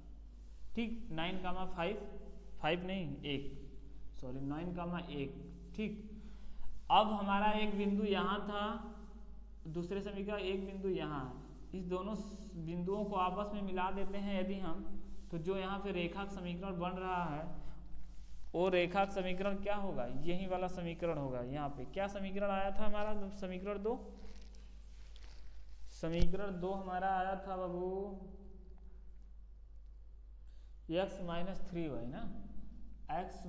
ठीक, 9,5 नहीं 1, सॉरी 9,1। ठीक, अब हमारा एक बिंदु यहाँ था, दूसरे समीकरण एक बिंदु यहाँ है, इस दोनों बिंदुओं को आपस में मिला देते हैं यदि हम, तो जो यहाँ पे रेखा समीकरण बन रहा है वो रेखा समीकरण क्या होगा, यही वाला समीकरण होगा। यहाँ पे क्या समीकरण आया था हमारा, समीकरण 2 हमारा आया था बाबू x - 3y ना, x -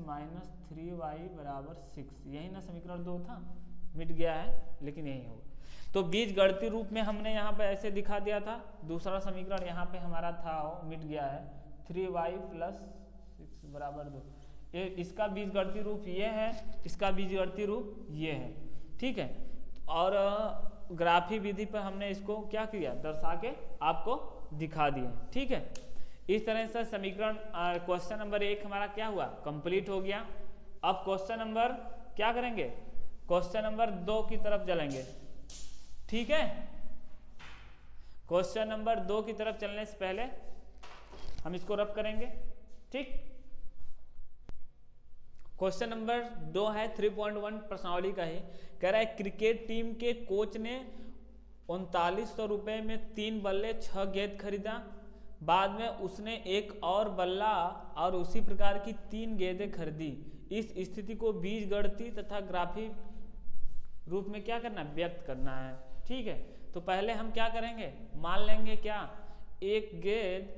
3y बराबर 6, यही ना समीकरण 2 था, मिट गया है लेकिन यही होगा। तो बीज गणितीय रूप में हमने यहाँ पे ऐसे दिखा दिया था, दूसरा समीकरण यहाँ पे हमारा था वो मिट गया है, 3y + 6 बराबर 2। इसका बीजगणितीय रूप ये है, इसका बीजगणितीय रूप ये है, ठीक है। और ग्राफी विधि पर हमने इसको क्या किया, दर्शा के आपको दिखा दिए, ठीक है। इस तरह से समीकरण क्वेश्चन नंबर 1 हमारा क्या हुआ, कंप्लीट हो गया। अब क्वेश्चन नंबर क्या करेंगे, क्वेश्चन नंबर 2 की तरफ चलेंगे, ठीक है। क्वेश्चन नंबर 2 की तरफ चलने से पहले हम इसको रब करेंगे, ठीक। क्वेश्चन नंबर 2 है 3.1 प्रश्नावली का ही, कह रहा है क्रिकेट टीम के कोच ने 3900 रुपये में 3 बल्ले 6 गेंद खरीदा, बाद में उसने एक और बल्ला और उसी प्रकार की 3 गेंदें खरीदी। इस स्थिति को बीजगणितीय तथा ग्राफी रूप में क्या करना है, व्यक्त करना है, ठीक है। तो पहले हम क्या करेंगे, मान लेंगे क्या, एक गेंद,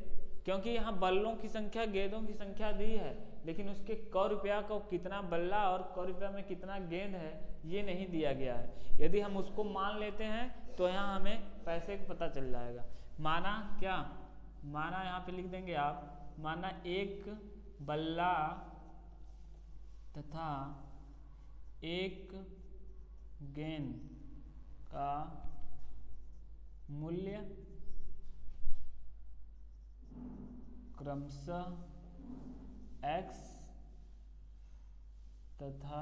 क्योंकि यहाँ बल्लों की संख्या गेंदों की संख्या दी है, लेकिन उसके क रुपया को कितना बल्ला और क रुपया में कितना गेंद है ये नहीं दिया गया है। यदि हम उसको मान लेते हैं तो यहाँ हमें पैसे का पता चल जाएगा। माना क्या, माना यहाँ पे लिख देंगे आप, माना एक बल्ला तथा एक गेंद का मूल्य क्रमशः x तथा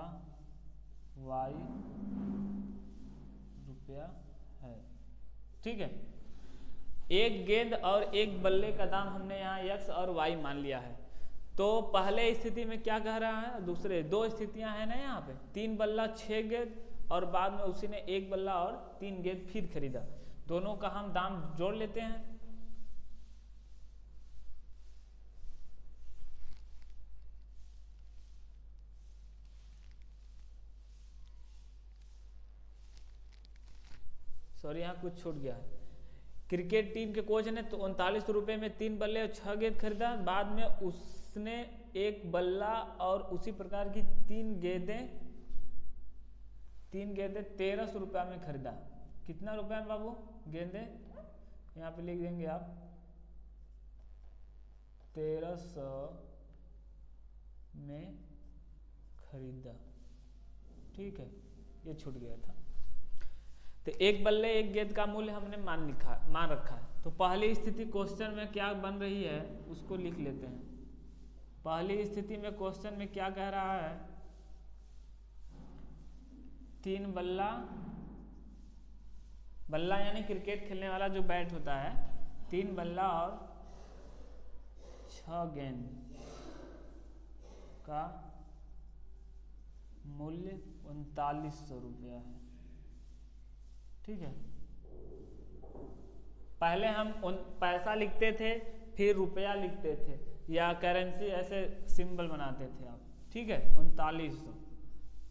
y रुपया है, ठीक है। एक गेंद और एक बल्ले का दाम हमने यहाँ x और y मान लिया है। तो पहले स्थिति में क्या कह रहा है, दूसरे 2 स्थितियां हैं ना यहाँ पे, 3 बल्ला 6 गेंद और बाद में उसी ने 1 बल्ला और 3 गेंद फिर खरीदा। दोनों का हम दाम जोड़ लेते हैं। सॉरी यहाँ कुछ छूट गया है। क्रिकेट टीम के कोच ने तो 3900 रुपये में 3 बल्ले और 6 गेंद खरीदा, बाद में उसने एक बल्ला और उसी प्रकार की 3 गेंदें 1300 रुपया में खरीदा। कितना रुपया में बाबू गेंदे, यहाँ पे लिख देंगे आप 1300 में खरीदा, ठीक है, ये छूट गया था। तो एक बल्ले एक गेंद का मूल्य हमने मान रखा है। तो पहली स्थिति क्वेश्चन में क्या बन रही है उसको लिख लेते हैं। पहली स्थिति में क्वेश्चन में क्या कह रहा है, 3 बल्ला, बल्ला यानी क्रिकेट खेलने वाला जो बैट होता है, 3 बल्ला और 6 गेंद का मूल्य 3900 रुपया है, ठीक है। पहले हम पैसा लिखते थे फिर रुपया लिखते थे या करेंसी ऐसे सिंबल बनाते थे आप, ठीक है, 3900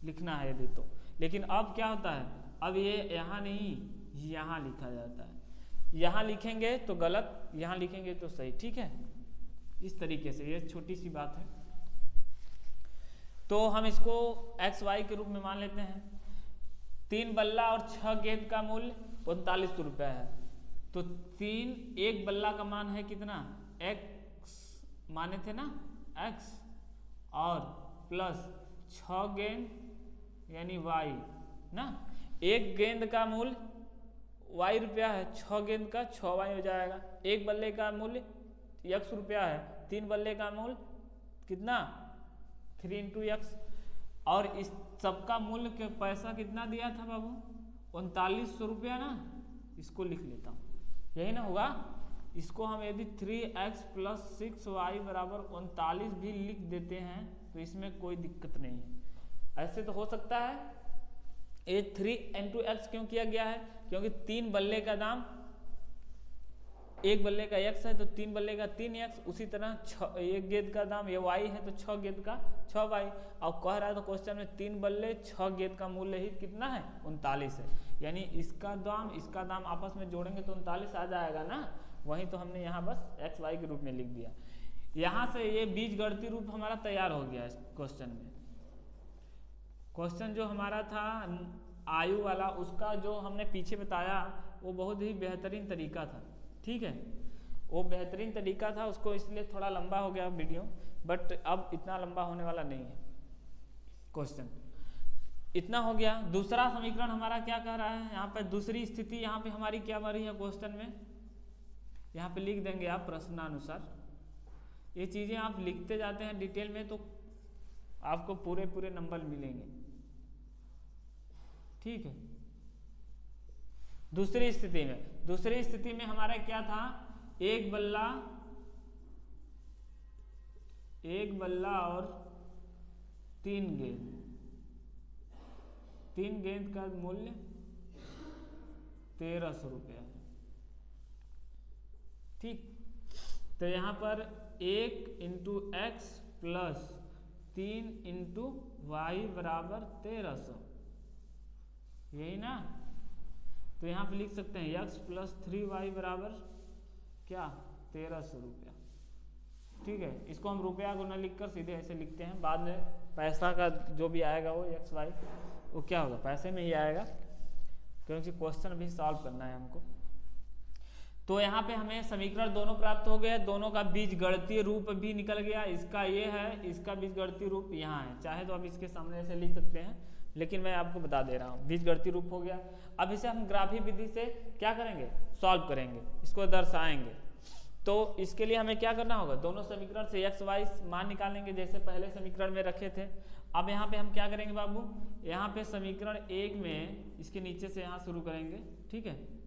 लिखना है यदि तो। लेकिन अब क्या होता है, अब ये यहाँ नहीं यहाँ लिखा जाता है। यहाँ लिखेंगे तो गलत, यहाँ लिखेंगे तो सही, ठीक है। इस तरीके से ये छोटी सी बात है। तो हम इसको एक्स वाई के रूप में मान लेते हैं। 3 बल्ला और 6 गेंद का मूल्य 3900 रुपया है। तो 1 बल्ला का मान है कितना, x माने थे ना x, और प्लस 6 गेंद यानी y ना। 1 गेंद का मूल्य y रुपया है, 6 गेंद का 6y हो जाएगा। 1 बल्ले का मूल्य x रुपया है, 3 बल्ले का मूल्य कितना 3 × x, और इस सबका मूल्य के पैसा कितना दिया था बाबू 3900 रुपया ना। इसको लिख लेता हूँ, यही ना होगा। इसको हम यदि 3x + 6y = 39 भी लिख देते हैं तो इसमें कोई दिक्कत नहीं है। ऐसे तो हो सकता है। ये 3 × x क्यों किया गया है, क्योंकि 3 बल्ले का दाम, 1 बल्ले का x है तो 3 बल्ले का 3x, उसी तरह 1 गेंद का दाम ये y है तो 6 गेंद का 6y। और कह रहा है तो क्वेश्चन में 3 बल्ले 6 गेंद का मूल्य ही कितना है 39 है, यानी इसका दाम आपस में जोड़ेंगे तो 39 आ जाएगा ना। वही तो हमने यहाँ बस एक्स वाई के रूप में लिख दिया। यहाँ से ये बीजगणितीय रूप हमारा तैयार हो गया इस क्वेश्चन में। क्वेश्चन जो हमारा था आयु वाला, उसका जो हमने पीछे बताया वो बहुत ही बेहतरीन तरीका था, ठीक है। वो बेहतरीन तरीका था, उसको इसलिए थोड़ा लंबा हो गया वीडियो, बट अब इतना लंबा होने वाला नहीं है क्वेश्चन। इतना हो गया। दूसरा समीकरण हमारा क्या कह रहा है, यहाँ पे दूसरी स्थिति यहाँ पे हमारी क्या बन रही है क्वेश्चन में, यहाँ पे लिख देंगे आप प्रश्नानुसार। ये चीजें आप लिखते जाते हैं डिटेल में तो आपको पूरे पूरे नंबर मिलेंगे, ठीक है। दूसरी स्थिति में हमारा क्या था, एक बल्ला और 3 गेंद, 3 गेंद का मूल्य 1300 रुपया, ठीक। तो यहाँ पर 1 × x प्लस 3 × y बराबर 1300, यही ना। तो यहाँ पे लिख सकते हैं x प्लस 3y बराबर क्या 1300 रुपया, ठीक है। इसको हम रुपया गुना लिखकर सीधे ऐसे लिखते हैं, बाद में पैसा का जो भी आएगा वो x y वो क्या होगा, पैसे में ही आएगा, क्योंकि क्वेश्चन भी सॉल्व करना है हमको। तो यहाँ पे हमें समीकरण दोनों प्राप्त हो गए, दोनों का बीजगणितीय रूप भी निकल गया। इसका ये है, इसका बीजगणितीय रूप यहाँ है, चाहे तो आप इसके सामने ऐसे लिख सकते हैं, लेकिन मैं आपको बता दे रहा हूँ बीजगणितीय रूप हो गया। अब इसे हम ग्राफी विधि से क्या करेंगे, सॉल्व करेंगे, इसको दर्शाएंगे। तो इसके लिए हमें क्या करना होगा, दोनों समीकरण से x y मान निकालेंगे जैसे पहले समीकरण में रखे थे। अब यहाँ पे हम क्या करेंगे बाबू, यहाँ पे समीकरण 1 में इसके नीचे से यहाँ शुरू करेंगे, ठीक है।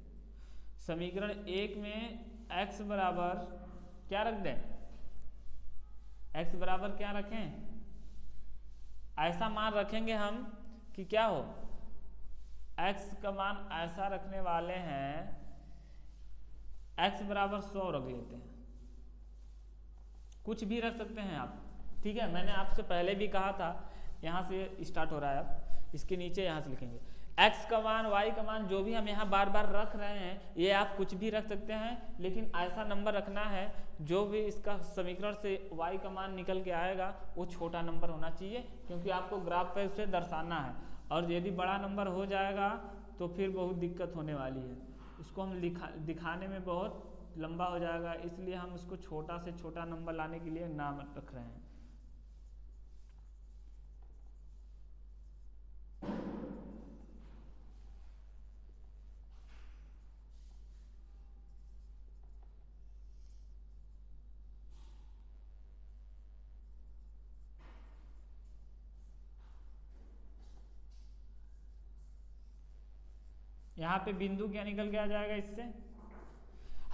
समीकरण 1 में x बराबर क्या रख दें, x बराबर क्या रखें, ऐसा मान रखेंगे हम कि क्या हो, x का मान ऐसा रखने वाले हैं, x बराबर 100 रख लेते हैं, कुछ भी रख सकते हैं आप, ठीक है। मैंने आपसे पहले भी कहा था, यहाँ से स्टार्ट हो रहा है, अब इसके नीचे यहाँ से लिखेंगे x का मान y का मान, जो भी हम यहाँ बार बार रख रहे हैं ये आप कुछ भी रख सकते हैं, लेकिन ऐसा नंबर रखना है जो भी इसका समीकरण से y का मान निकल के आएगा वो छोटा नंबर होना चाहिए, क्योंकि आपको ग्राफ पे उसे दर्शाना है। और यदि बड़ा नंबर हो जाएगा तो फिर बहुत दिक्कत होने वाली है, उसको हम दिखाने में बहुत लंबा हो जाएगा, इसलिए हम उसको छोटा से छोटा नंबर लाने के लिए नाम रख रहे हैं। यहाँ पे बिंदु क्या निकल के आ जाएगा, इससे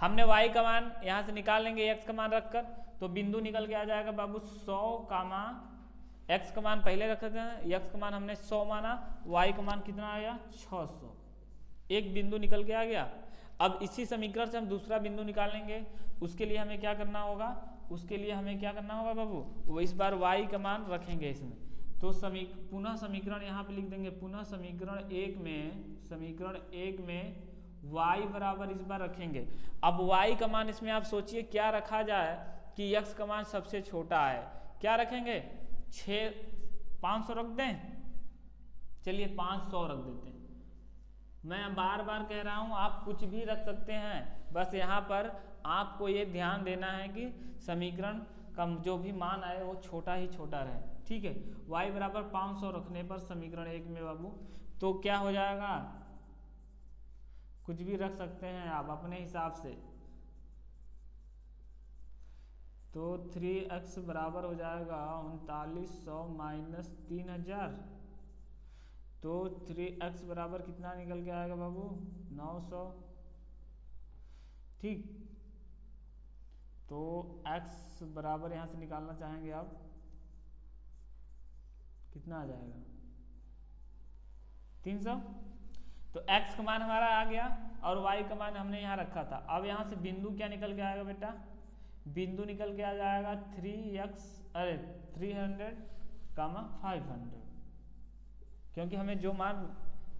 हमने y का मान यहाँ से निकाल लेंगे x का मान रखकर, तो बिंदु निकल के आ जाएगा बाबू 100, x का मान पहले रखे थे, x का मान हमने 100 माना, y का मान कितना आया 600, एक बिंदु निकल के आ गया। अब इसी समीकरण से हम दूसरा बिंदु निकालेंगे, उसके लिए हमें क्या करना होगा, बाबू, वो इस बार y का मान रखेंगे इसमें। तो पुनः समीकरण यहाँ पे लिख देंगे, पुनः समीकरण 1 में y बराबर इस बार रखेंगे। अब y का मान इसमें आप सोचिए क्या रखा जाए कि x का मान सबसे छोटा है, क्या रखेंगे, 500 रख दें, चलिए 500 रख देते हैं। मैं बार बार कह रहा हूँ आप कुछ भी रख सकते हैं, बस यहाँ पर आपको ये ध्यान देना है कि समीकरण का जो भी मान आए वो छोटा ही छोटा रहे, ठीक है। y बराबर 500 रखने पर समीकरण 1 में बाबू तो क्या हो जाएगा, कुछ भी रख सकते हैं आप अपने हिसाब से, तो 3x बराबर हो जाएगा 3900 माइनस 3000, तो 3x बराबर कितना निकल के आएगा बाबू 900, ठीक। तो x बराबर यहाँ से निकालना चाहेंगे आप, कितना आ जाएगा 300, तो x का मान हमारा आ गया और y का मान हमने यहाँ रखा था। अब यहाँ से बिंदु क्या निकल के आएगा बेटा, बिंदु निकल के आ जाएगा 300, 500, क्योंकि हमें जो मान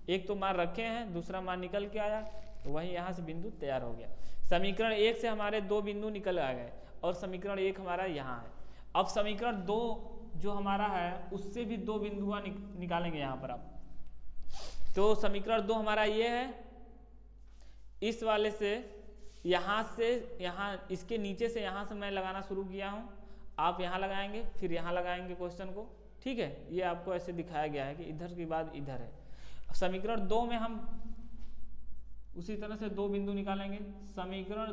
एक तो मान रखे हैं, दूसरा मान निकल के आया, तो वही यहाँ से बिंदु तैयार हो गया। समीकरण 1 से हमारे 2 बिंदु निकल आ गए और समीकरण 1 हमारा यहाँ है। अब समीकरण 2 जो हमारा है उससे भी 2 बिंदुआ निकालेंगे यहाँ पर आप। तो समीकरण 2 हमारा ये है, इस वाले से यहाँ से यहाँ, इसके नीचे से यहाँ से मैं लगाना शुरू किया हूँ, आप यहाँ लगाएंगे फिर यहाँ लगाएंगे क्वेश्चन को, ठीक है। ये आपको ऐसे दिखाया गया है कि इधर के बाद इधर है। समीकरण 2 में हम उसी तरह से 2 बिंदु निकालेंगे। समीकरण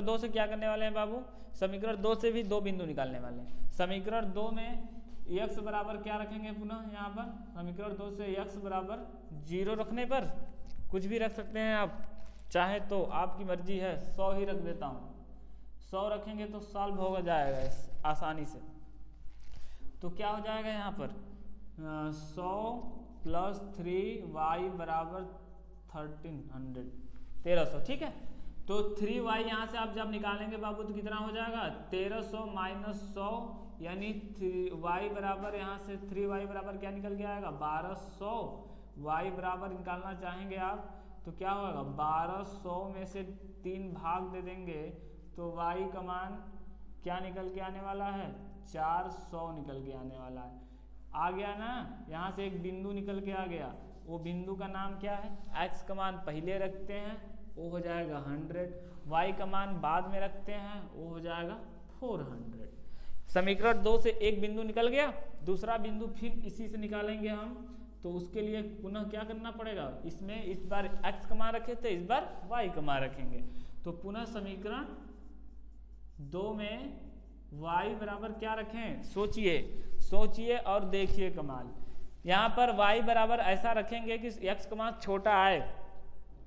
2 से क्या करने वाले हैं बाबू, समीकरण 2 से भी 2 बिंदु निकालने वाले हैं। समीकरण 2 में x बराबर क्या रखेंगे, पुनः यहाँ पर समीकरण 2 से x बराबर 0 रखने पर कुछ भी रख सकते हैं आप, चाहे तो आपकी मर्जी है, 100 ही रख देता हूँ। 100 रखेंगे तो सॉल्व हो जाएगा आसानी से। तो क्या हो जाएगा यहाँ पर 100 प्लस 3y बराबर 1300, ठीक है। तो 3y यहाँ से आप जब निकालेंगे बाबू तो कितना हो जाएगा 1300 माइनस 100, यानी y बराबर यहाँ से 3y बराबर क्या निकल के आएगा 1200। y बराबर निकालना चाहेंगे आप तो क्या होगा 1200 में से 3 भाग दे देंगे तो y का मान क्या निकल के आने वाला है 400 निकल के आने वाला है। आ गया ना, यहाँ से एक बिंदु निकल के आ गया, वो बिंदु का नाम क्या है, x का मान पहले रखते हैं वो हो जाएगा 100, y का मान बाद में रखते हैं वो हो जाएगा 400। समीकरण 2 से एक बिंदु निकल गया, दूसरा बिंदु फिर इसी से निकालेंगे हम, तो उसके लिए पुनः क्या करना पड़ेगा, इसमें इस बार x का मान रखे थे, इस बार y का मान रखेंगे। तो पुनः समीकरण 2 में y बराबर क्या रखें, सोचिए और देखिए कमाल। यहाँ पर y बराबर ऐसा रखेंगे कि x का मान छोटा आए।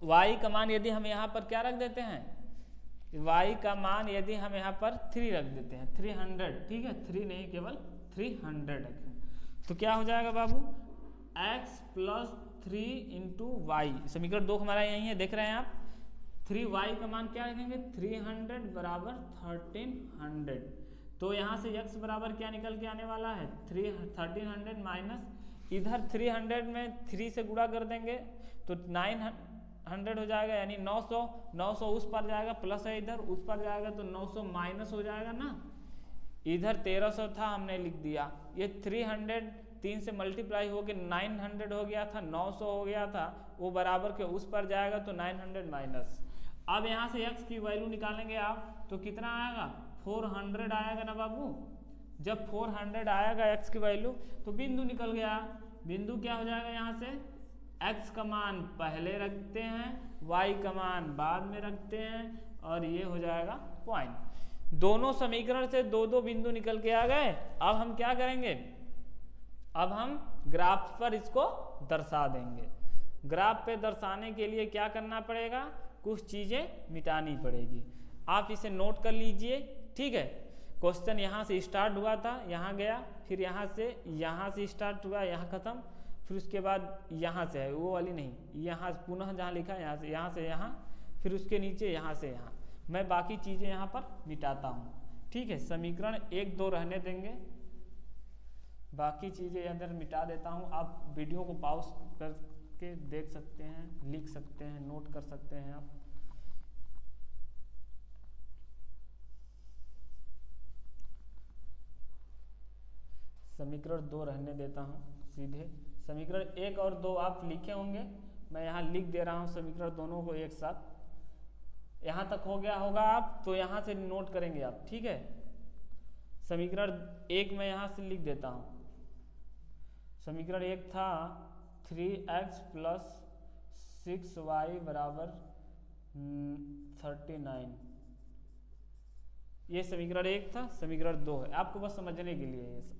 y का मान यदि हम यहाँ पर क्या रख देते हैं, y का मान यदि हम यहाँ पर 3 रख देते हैं, 300, ठीक है, 3 नहीं केवल 300 रखें तो क्या हो जाएगा बाबू x प्लस 3 इंटू वाई। समीकरण 2 हमारा यही है, देख रहे हैं आप। 3y का मान क्या रखेंगे 300 बराबर 1300। तो यहाँ से x बराबर क्या निकल के आने वाला है 1300 माइनस इधर 300 में 3 से गुणा कर देंगे तो 900 हो जाएगा, यानी 900 उस पर जाएगा, प्लस है इधर, उस पर जाएगा तो 900 माइनस हो जाएगा ना। इधर 1300 था हमने लिख दिया, ये 300 3 से मल्टीप्लाई हो के 900 हो गया था, 900 हो गया था, वो बराबर के उस पर जाएगा तो 900 माइनस। अब यहाँ से x की वैल्यू निकालेंगे आप तो कितना आएगा 400 आएगा ना बाबू। जब 400 आएगा x की वैल्यू तो बिंदु निकल गया। बिंदु क्या हो जाएगा, यहाँ से x का मान पहले रखते हैं, y का मान बाद में रखते हैं और ये हो जाएगा पॉइंट। दोनों समीकरण से 2 बिंदु निकल के आ गए। अब हम क्या करेंगे, अब हम ग्राफ पर इसको दर्शा देंगे। ग्राफ पे दर्शाने के लिए क्या करना पड़ेगा, कुछ चीजें मिटानी पड़ेगी। आप इसे नोट कर लीजिए, ठीक है। क्वेश्चन यहाँ से स्टार्ट हुआ था, यहाँ गया, फिर यहाँ से स्टार्ट हुआ, यहाँ खत्म, फिर उसके बाद यहाँ से है, वो वाली नहीं, यहाँ पुनः जहाँ लिखा है यहाँ से यहाँ, फिर उसके नीचे यहाँ से यहाँ। मैं बाकी चीजें यहाँ पर मिटाता हूँ, ठीक है। समीकरण 1 2 रहने देंगे, बाकी चीजें अंदर मिटा देता हूँ। आप वीडियो को पॉज करके देख सकते हैं, लिख सकते हैं, नोट कर सकते हैं आप। समीकरण 2 रहने देता हूँ सीधे। समीकरण 1 और 2 आप लिखे होंगे, मैं यहाँ लिख दे रहा हूँ समीकरण दोनों को एक साथ। यहाँ तक हो गया होगा आप, तो यहाँ से नोट करेंगे आप, ठीक है। समीकरण 1 मैं यहाँ से लिख देता हूँ। समीकरण 1 था 3x प्लस 6y बराबर 39, ये समीकरण 1 था। समीकरण 2 है, आपको बस समझने के लिए ये सब,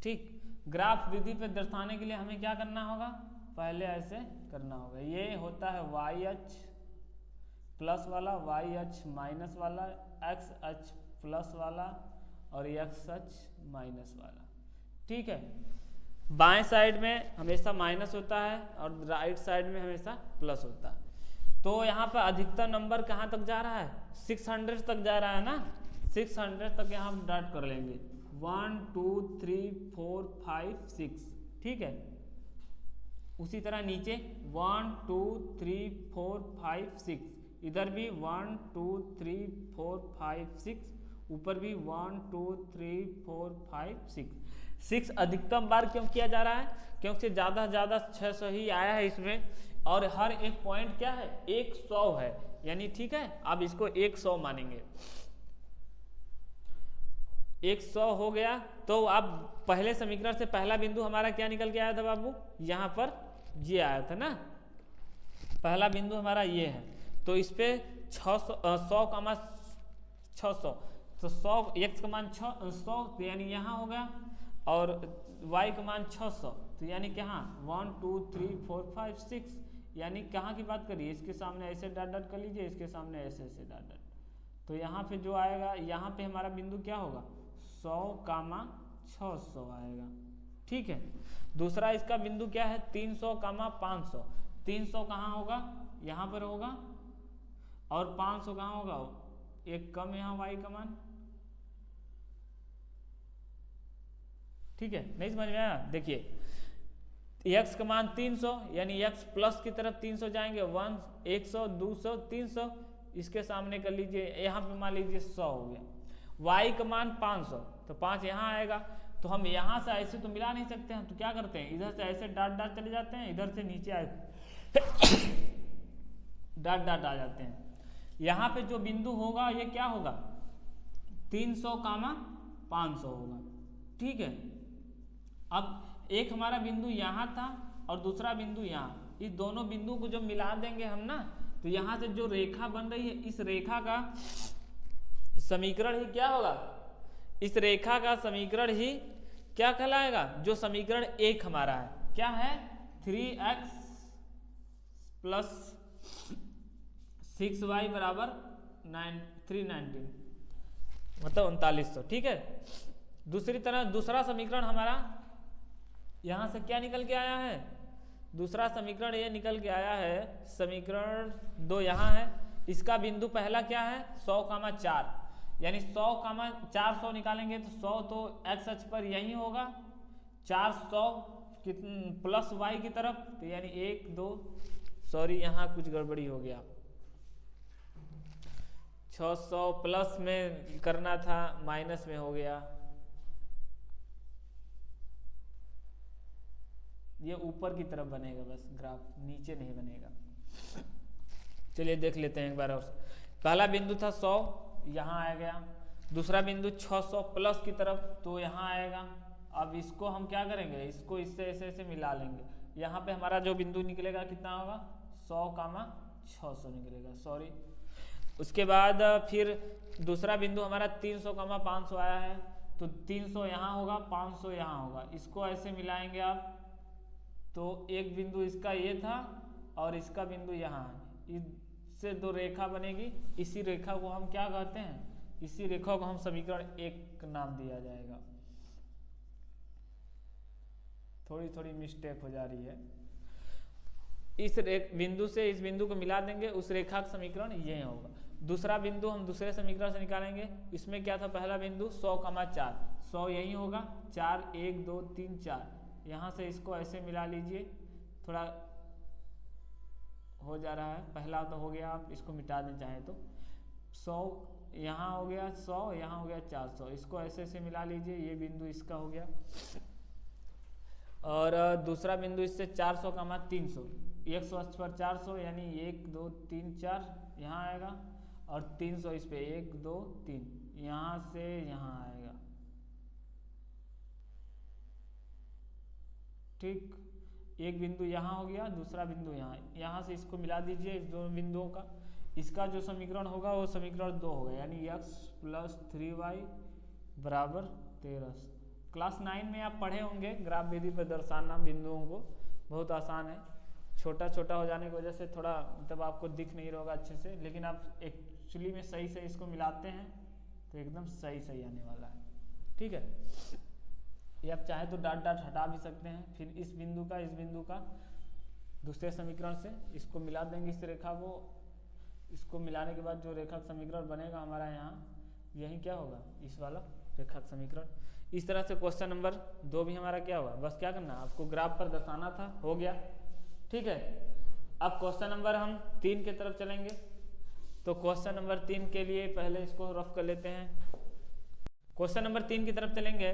ठीक। ग्राफ विधि पे दर्शाने के लिए हमें क्या करना होगा, पहले ऐसे करना होगा। ये होता है y अक्ष प्लस वाला, y अक्ष माइनस वाला, x अक्ष प्लस वाला और x अक्ष माइनस वाला, ठीक है। बाएं साइड में हमेशा माइनस होता है और राइट साइड में हमेशा प्लस होता है। तो यहाँ पर अधिकतम नंबर कहाँ तक जा रहा है, 600 तक जा रहा है ना। 600 तक यहाँ हम डॉट कर लेंगे, 1 2 3 4 5 6, ठीक है। उसी तरह नीचे 1 2 3 4 5 6, इधर भी 1 2 3 4 5 6, ऊपर भी 1 2 3 4 5 6। 6 अधिकतम बार क्यों किया जा रहा है? क्योंकि ज़्यादा से ज़्यादा 600 ही आया है इसमें, और हर एक पॉइंट क्या है 100 है, यानी ठीक है अब इसको 100 मानेंगे। 100 हो गया तो अब पहले समीकरण से पहला बिंदु हमारा क्या निकल के आया था बाबू? यहाँ पर ये आया था ना, पहला बिंदु हमारा ये है। तो इस पे 100 का 600, तो 100 x का मान 100 तो यानी यहाँ हो गया, और y का मान 600 तो यानी कहाँ 1 2 3 4 5 6, यानी कहाँ की बात करिए, इसके सामने ऐसे डॉट डॉट कर लीजिए, इसके सामने ऐसे ऐसे डॉट डॉट, तो यहाँ पे जो आएगा, यहाँ पे हमारा बिंदु क्या होगा 100, 600 आएगा। ठीक है, दूसरा इसका बिंदु क्या है 300, 500। 300 कहाँ होगा? यहाँ पर होगा, और 500 कहाँ होगा? एक कम यहाँ y का मान। ठीक है, नहीं समझ में आया? देखिए x का मान 300, यानी x प्लस की तरफ 300 जाएंगे, 100 200 300, इसके सामने कर लीजिए, यहाँ पे मान लीजिए 100 हो गया। y का मान 500, तो 5 यहाँ आएगा, तो हम यहाँ से ऐसे तो मिला नहीं सकते हैं, तो क्या करते हैं इधर से ऐसे डॉट डॉट चले जाते हैं, इधर से नीचे आए डॉट डॉट आ जाते हैं। यहाँ पे जो बिंदु होगा ये क्या होगा 300, 500 होगा। ठीक है, अब एक हमारा बिंदु यहाँ था और दूसरा बिंदु यहाँ, इस दोनों बिंदु को जब मिला देंगे हम ना, तो यहाँ से जो रेखा बन रही है इस रेखा का समीकरण ही क्या होगा, इस रेखा का समीकरण ही क्या कहलाएगा, जो समीकरण 1 हमारा है, क्या है 3x प्लस 6y बराबर 319, मतलब 3900। ठीक है, दूसरी तरह दूसरा समीकरण हमारा यहाँ से क्या निकल के आया है, दूसरा समीकरण ये निकल के आया है, समीकरण 2 यहाँ है, इसका बिंदु पहला क्या है 100, 4, यानी 100, 400 निकालेंगे तो 100 तो x अक्ष पर यही होगा, 400 प्लस y की तरफ, तो यानी 1 2, सॉरी यहाँ कुछ गड़बड़ी हो गया, 600 प्लस में करना था माइनस में हो गया, ये ऊपर की तरफ बनेगा बस ग्राफ, नीचे नहीं बनेगा। चलिए देख लेते हैं एक बार और। पहला बिंदु था 100, यहाँ आ गया, दूसरा बिंदु 600 प्लस की तरफ, तो यहाँ आएगा। अब इसको हम क्या करेंगे, इसको इससे ऐसे ऐसे मिला लेंगे, यहाँ पे हमारा जो बिंदु निकलेगा कितना होगा 100, 600 निकलेगा, सॉरी। उसके बाद फिर दूसरा बिंदु हमारा 300, 500 आया है, तो 300 यहाँ होगा, 500 यहाँ होगा, इसको ऐसे मिलाएंगे आप, तो एक बिंदु इसका ये था और इसका बिंदु यहाँ है, इससे दो रेखा बनेगी, इसी रेखा को हम क्या कहते हैं, इसी रेखा को हम समीकरण 1 नाम दिया जाएगा। थोड़ी थोड़ी मिस्टेक हो जा रही है, इस बिंदु से इस बिंदु को मिला देंगे, उस रेखा का समीकरण ये होगा। दूसरा बिंदु हम दूसरे समीकरण से निकालेंगे, इसमें क्या था पहला बिंदु 100, 4, 100 यही होगा, 4 1 2 3 4, यहाँ से इसको ऐसे मिला लीजिए, थोड़ा हो जा रहा है, पहला तो हो गया, आप इसको मिटा दें चाहे तो, 100 यहाँ हो गया, 100 यहाँ हो गया 400, इसको ऐसे ऐसे मिला लीजिए, ये बिंदु इसका हो गया। और दूसरा बिंदु इससे 400, 300, 100 अक्ष पर 400 यानी 1 2 3 4 यहाँ आएगा, और 300 इस पे 1 2 3, यहाँ से यहाँ आएगा। ठीक, एक बिंदु यहाँ हो गया, दूसरा बिंदु यहाँ, यहाँ से इसको मिला दीजिए इस दोनों बिंदुओं का, इसका जो समीकरण होगा वो समीकरण 2 होगा, यानी x प्लस 3y बराबर 13। क्लास 9 में आप पढ़े होंगे ग्राफ विधि पर दर्शाना बिंदुओं को, बहुत आसान है, छोटा छोटा हो जाने की वजह से थोड़ा मतलब आपको दिख नहीं रहा अच्छे से, लेकिन आप एक्चुअली में सही से इसको मिलाते हैं तो एकदम सही सही आने वाला है। ठीक है, ये आप चाहे तो डॉट डॉट हटा भी सकते हैं, फिर इस बिंदु का दूसरे समीकरण से इसको मिला देंगे, इस रेखा को, इसको मिलाने के बाद जो रेखा का समीकरण बनेगा हमारा यहाँ, यही क्या होगा इस वाला रेखा का समीकरण। इस तरह से क्वेश्चन नंबर 2 भी हमारा क्या हुआ, बस क्या करना आपको ग्राफ पर दर्शाना था, हो गया। ठीक है, अब क्वेश्चन नंबर हम 3 की तरफ चलेंगे, तो क्वेश्चन नंबर 3 के लिए पहले इसको रफ कर लेते हैं। क्वेश्चन नंबर 3 की तरफ चलेंगे।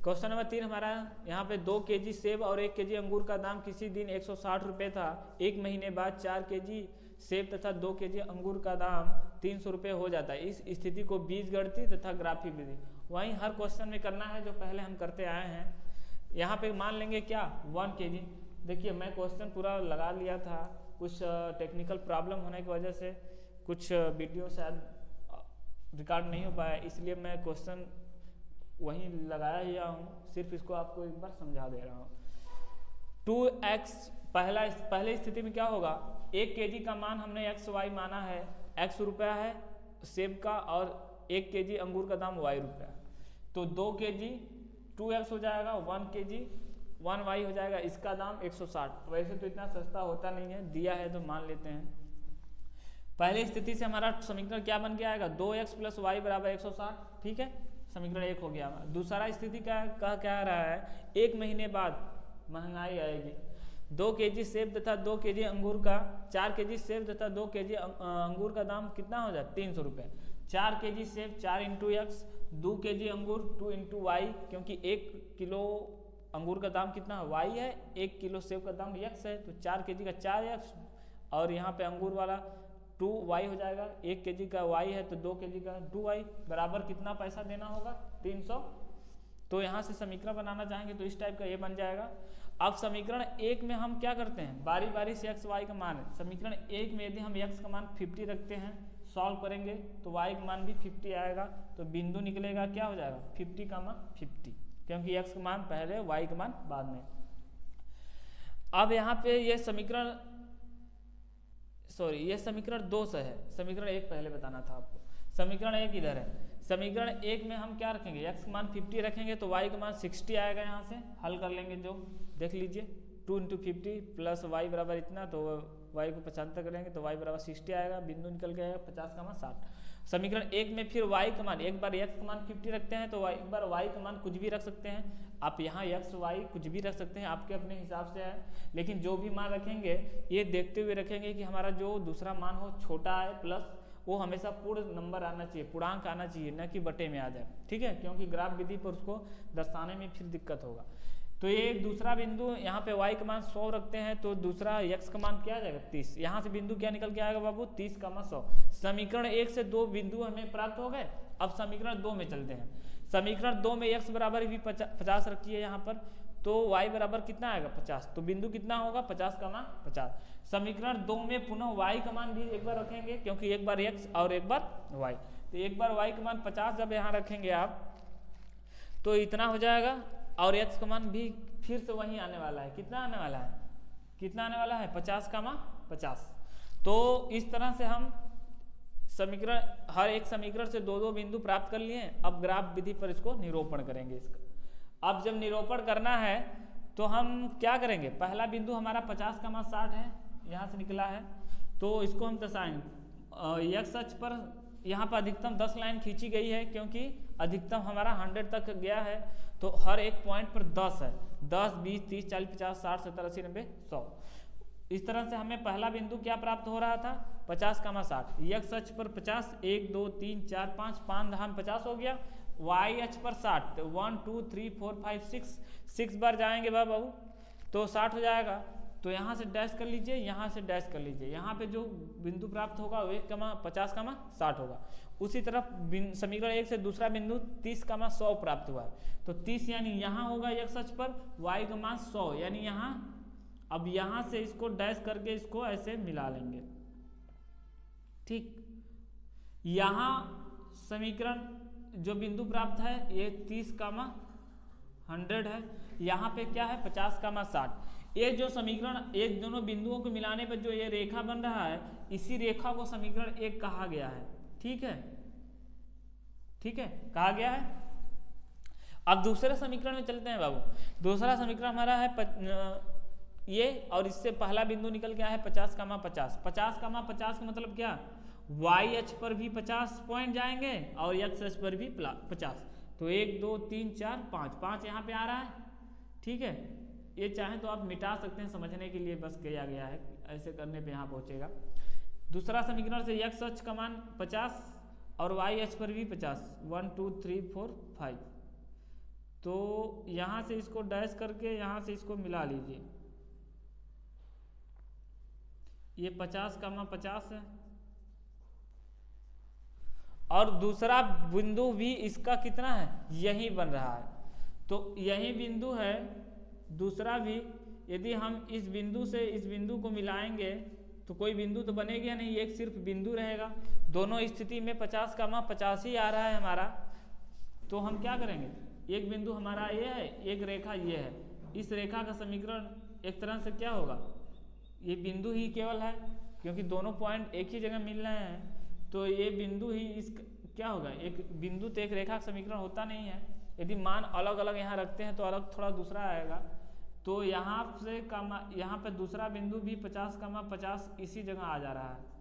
क्वेश्चन नंबर 3 हमारा यहाँ पे 2 kg सेब और 1 kg अंगूर का दाम किसी दिन 160 रुपये था, एक महीने बाद 4 kg सेब तथा 2 kg अंगूर का दाम 300 रुपये हो जाता है। इस स्थिति को बीजगणितीय तथा ग्राफिक विधि, वहीं हर क्वेश्चन में करना है जो पहले हम करते आए हैं। यहाँ पे मान लेंगे क्या 1 kg। देखिए मैं क्वेश्चन पूरा लगा लिया था, कुछ टेक्निकल प्रॉब्लम होने की वजह से कुछ वीडियो शायद रिकॉर्ड नहीं हो पाया, इसलिए मैं क्वेश्चन वहीं लगाया ही हूँ, सिर्फ इसको आपको एक बार समझा दे रहा हूँ। 2x पहले स्थिति में क्या होगा, 1 kg का मान हमने XY माना है, x रुपया है सेब का और 1 kg अंगूर का दाम y रुपया, तो 2 kg 2x हो जाएगा, 1 kg 1y हो जाएगा, इसका दाम 160। वैसे तो इतना सस्ता होता नहीं है, दिया है तो मान लेते हैं। पहले स्थिति से हमारा समीकरण क्या बन के आएगा, 2x + y = 160, ठीक है, समीकरण 1 हो गया। दूसरा स्थिति क्या रहा है, 1 महीने बाद महंगाई आएगी, 2 kg सेब तथा 2 kg अंगूर का 4 kg सेब तथा 2 kg अंगूर का दाम कितना हो जाए 300 रुपये। 4 kg सेब 4 × x, 2 kg अंगूर 2 × y, क्योंकि 1 किलो अंगूर का दाम कितना y है, 1 किलो सेब का दाम x है, तो 4 kg का 4x और यहाँ पे अंगूर वाला 2y हो जाएगा, 1 kg का y है तो 2 kg का 2y बराबर कितना पैसा देना होगा 300। तो यहाँ से समीकरण बनाना चाहेंगे तो इस टाइप का ये बन जाएगा। अब समीकरण 1 में हम क्या करते हैं, बारी बारी से x y का मान है। समीकरण 1 में यदि हम x का मान 50 रखते हैं, सॉल्व करेंगे तो y का मान भी 50 आएगा, तो बिंदु निकलेगा क्या हो जाएगा 50 का मान 50, क्योंकि x का मान पहले y का मान बाद में। अब यहाँ पे ये समीकरण ये समीकरण 2 से है, समीकरण 1 पहले बताना था आपको। समीकरण 1 इधर है, समीकरण 1 में हम क्या रखेंगे, x का मान 50 रखेंगे तो y का मान 60 आएगा। यहाँ से हल कर लेंगे, जो देख लीजिए 2 × 50 प्लस y बराबर इतना, तो y को 75 करेंगे तो y बराबर 60 आएगा, बिंदु निकल के आएगा 50 का मान 60। समीकरण 1 में फिर y का मान, एक बार x का मान 50 रखते हैं तो एक बार y का मान कुछ भी रख सकते हैं आप, यहाँ x y कुछ भी रख सकते हैं, आपके अपने हिसाब से है, लेकिन जो भी मान रखेंगे ये देखते हुए रखेंगे कि हमारा जो दूसरा मान हो छोटा है, प्लस वो हमेशा पूर्ण नंबर आना चाहिए, पूर्णांक आना चाहिए, न कि बटे में आ जाए, ठीक है, क्योंकि ग्राफ विधि पर उसको दर्शाने में फिर दिक्कत होगा। तो ये दूसरा बिंदु, यहाँ पे y का मान 100 रखते हैं तो दूसरा x का मान क्या आ जाएगा 30। यहाँ से बिंदु क्या निकल के आएगा बाबू 30 का मान 100। समीकरण 1 से 2 बिंदु हमें प्राप्त हो गए। अब समीकरण 2 में चलते हैं। समीकरण 2 में x बराबर भी 50 रखिए यहाँ पर, तो y बराबर कितना आएगा 50, तो बिंदु कितना होगा 50 का मान 50। समीकरण 2 में पुनः y का मान भी एक बार रखेंगे, क्योंकि एक बार x और एक बार y, तो एक बार y का मान 50 जब यहाँ रखेंगे आप तो इतना हो जाएगा, और x का मान भी फिर से वही आने वाला है, कितना आने वाला है, कितना आने वाला है 50 का मान 50। तो इस तरह से हम समीकरण, हर एक समीकरण से 2-2 बिंदु प्राप्त कर लिए। अब ग्राफ विधि पर इसको निरूपण करेंगे। इसका अब जब निरूपण करना है तो हम क्या करेंगे, पहला बिंदु हमारा 50 का मान 60 है, यहाँ से निकला है, तो इसको हम दर्शाएंगे। x अक्ष पर यहाँ पर अधिकतम 10 लाइन खींची गई है, क्योंकि अधिकतम हमारा 100 तक गया है, तो हर एक पॉइंट पर 10 है, 10, 20, 30, 40, 50, 60, 70, 80, 90, 100। इस तरह से हमें पहला बिंदु क्या प्राप्त हो रहा था 50 का मान 60। x अक्ष पर 50, 1 2 3 4 5 धाम 50 हो गया। y अक्ष पर 60, तो 1 2 3 4 5 6 बार जाएंगे बाबू तो 60 हो जाएगा। तो यहाँ से डैश कर लीजिए, यहाँ से डैश कर लीजिए, यहाँ पे जो बिंदु प्राप्त होगा वो 50 का मान 60 होगा। उसी तरफ समीकरण 1 से दूसरा बिंदु 30 का मान 100 प्राप्त हुआ है, तो 30 यानी यहाँ होगा x अक्ष पर, y का मान 100 यानी यहाँ। अब यहाँ से इसको डैश करके इसको ऐसे मिला लेंगे, ठीक। यहाँ समीकरण जो बिंदु प्राप्त है ये 30 का मान 100 है, यहाँ पे क्या है 50 का मान 60। ये जो समीकरण एक दोनों बिंदुओं को मिलाने पर जो ये रेखा बन रहा है, इसी रेखा को समीकरण 1 कहा गया है, ठीक है, ठीक है, कहा गया है। अब दूसरे समीकरण में चलते हैं बाबू। दूसरा समीकरण हमारा है ये, और इससे पहला बिंदु निकल गया है 50 का मान 50। 50 का मान 50 का मतलब क्या, y अक्ष पर भी 50 पॉइंट जाएंगे और x अक्ष पर भी 50। तो 1 2 3 4 5 यहाँ पे आ रहा है, ठीक है। ये चाहें तो आप मिटा सकते हैं, समझने के लिए बस किया गया है, ऐसे करने पे यहाँ पहुँचेगा। दूसरा समीकरण से x अक्ष का मान 50 और y अक्ष पर भी 50, 1 2 3 4 5, तो यहाँ से इसको डैश करके यहाँ से इसको मिला लीजिए, ये 50,50 है, और दूसरा बिंदु भी इसका कितना है, यही बन रहा है, तो यही बिंदु है दूसरा भी। यदि हम इस बिंदु से इस बिंदु को मिलाएंगे तो कोई बिंदु तो बनेगा नहीं, एक सिर्फ बिंदु रहेगा। दोनों स्थिति में 50,50 ही आ रहा है हमारा, तो हम क्या करेंगे, एक बिंदु हमारा ये है, एक रेखा ये है, इस रेखा का समीकरण एक तरह से क्या होगा, ये बिंदु ही केवल है, क्योंकि दोनों पॉइंट एक ही जगह मिल रहे हैं, तो ये बिंदु ही इस क्या होगा, एक बिंदु तो एक रेखा का समीकरण होता नहीं है। यदि मान अलग अलग यहाँ रखते हैं तो अलग थोड़ा दूसरा आएगा, तो यहाँ से यहाँ पे दूसरा बिंदु भी 50,50 इसी जगह आ जा रहा है।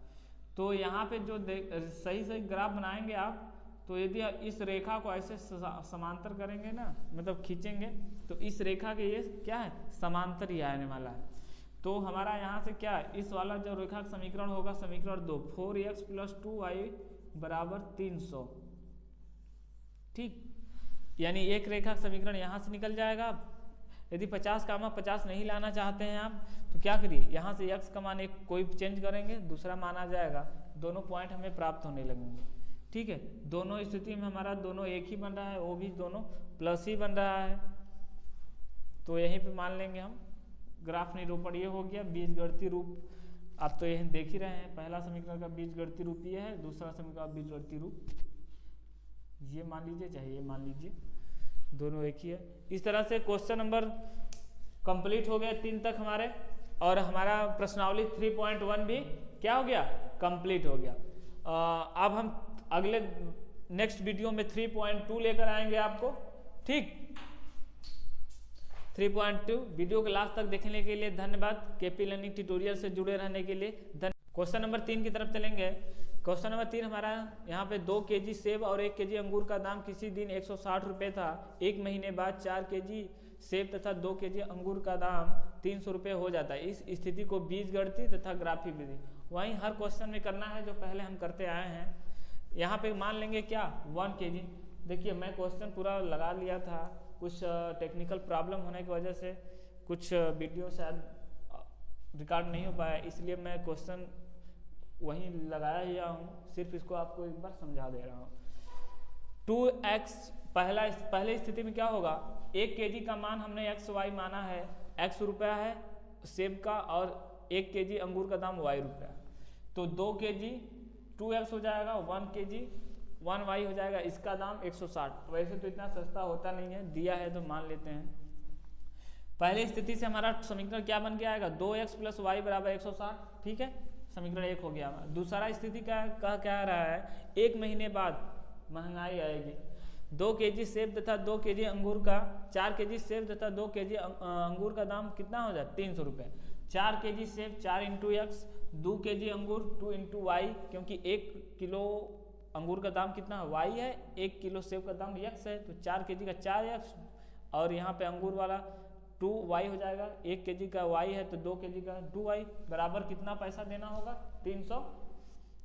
तो यहाँ पे जो सही सही ग्राफ बनाएंगे आप, तो यदि इस रेखा को ऐसे समांतर करेंगे ना, मतलब खींचेंगे, तो इस रेखा के ये क्या है, समांतर ही आने वाला है। तो हमारा यहाँ से क्या है, इस वाला जो रेखा का समीकरण होगा, समीकरण 2 4x + 2y = 300, ठीक। यानी एक रेखा का समीकरण यहाँ से निकल जाएगा। यदि 50,50 नहीं लाना चाहते हैं आप, तो क्या करिए, यहाँ से x का मान एक कोई चेंज करेंगे, दूसरा मान आ जाएगा, दोनों पॉइंट हमें प्राप्त होने लगेंगे, ठीक है। दोनों स्थिति में हमारा दोनों एक ही बन रहा है, वो भी दोनों प्लस ही बन रहा है, तो यहीं पे मान लेंगे हम। ग्राफ निरूपण ये हो गया, बीजगणितीय रूप आप तो यह देख ही रहे हैं, पहला समीकरण का बीजगणितीय रूप ये है, दूसरा समीकरण का बीजगणितीय रूप ये मान लीजिए, चाहे ये मान लीजिए, दोनों एक ही है। इस तरह से क्वेश्चन नंबर कंप्लीट हो गया 3 तक हमारे, और हमारा प्रश्नावली 3.1 भी क्या हो गया, कंप्लीट हो गया। अब हम अगले नेक्स्ट वीडियो में 3.2 लेकर आएंगे आपको, ठीक। 3.2 वीडियो के लास्ट तक देखने के लिए धन्यवाद। केपी लर्निंग ट्यूटोरियल से जुड़े रहने के लिए धन्यवाद। क्वेश्चन नंबर 3 की तरफ चलेंगे। क्वेश्चन नंबर 3 हमारा यहाँ पे 2 kg सेब और 1 kg अंगूर का दाम किसी दिन 160 रुपये था, 1 महीने बाद 4 kg सेब तथा 2 kg अंगूर का दाम 300 रुपये हो जाता है। इस स्थिति को बीजगणितीय तथा ग्राफिक विधि, वहीं हर क्वेश्चन में करना है जो पहले हम करते आए हैं। यहाँ पे मान लेंगे क्या, 1 kg। देखिए मैं क्वेश्चन पूरा लगा लिया था, कुछ टेक्निकल प्रॉब्लम होने की वजह से कुछ वीडियो शायद रिकॉर्ड नहीं हो पाया, इसलिए मैं क्वेश्चन वहीं लगाया ही हूँ, सिर्फ इसको आपको एक बार समझा दे रहा हूँ। 2x पहले स्थिति में क्या होगा, 1 kg का मान हमने xy माना है, x रुपया है सेब का, और 1 kg अंगूर का दाम y रुपया, तो 2 kg 2x हो जाएगा, 1 kg 1y हो जाएगा, इसका दाम 160। वैसे तो इतना सस्ता होता नहीं है, दिया है तो मान लेते हैं। पहले स्थिति से हमारा समीकरण क्या बन के आएगा, 2x + y = 160, ठीक है, समीकरण 1 हो गया। दूसरा स्थिति क्या कह रहा है, 1 महीने बाद महंगाई आएगी, 2 kg सेब तथा 2 kg अंगूर का, 4 kg सेब तथा 2 kg अंगूर का दाम कितना हो जाए, 300 रुपये। 4 kg सेब 4 × x, 2 kg अंगूर 2 × y, क्योंकि 1 किलो अंगूर का दाम कितना है, y है, 1 किलो सेब का दाम x है, तो 4 kg का 4x, और यहाँ पे अंगूर वाला 2y हो जाएगा, 1 kg का y है तो 2 kg का 2y, बराबर कितना पैसा देना होगा, 300।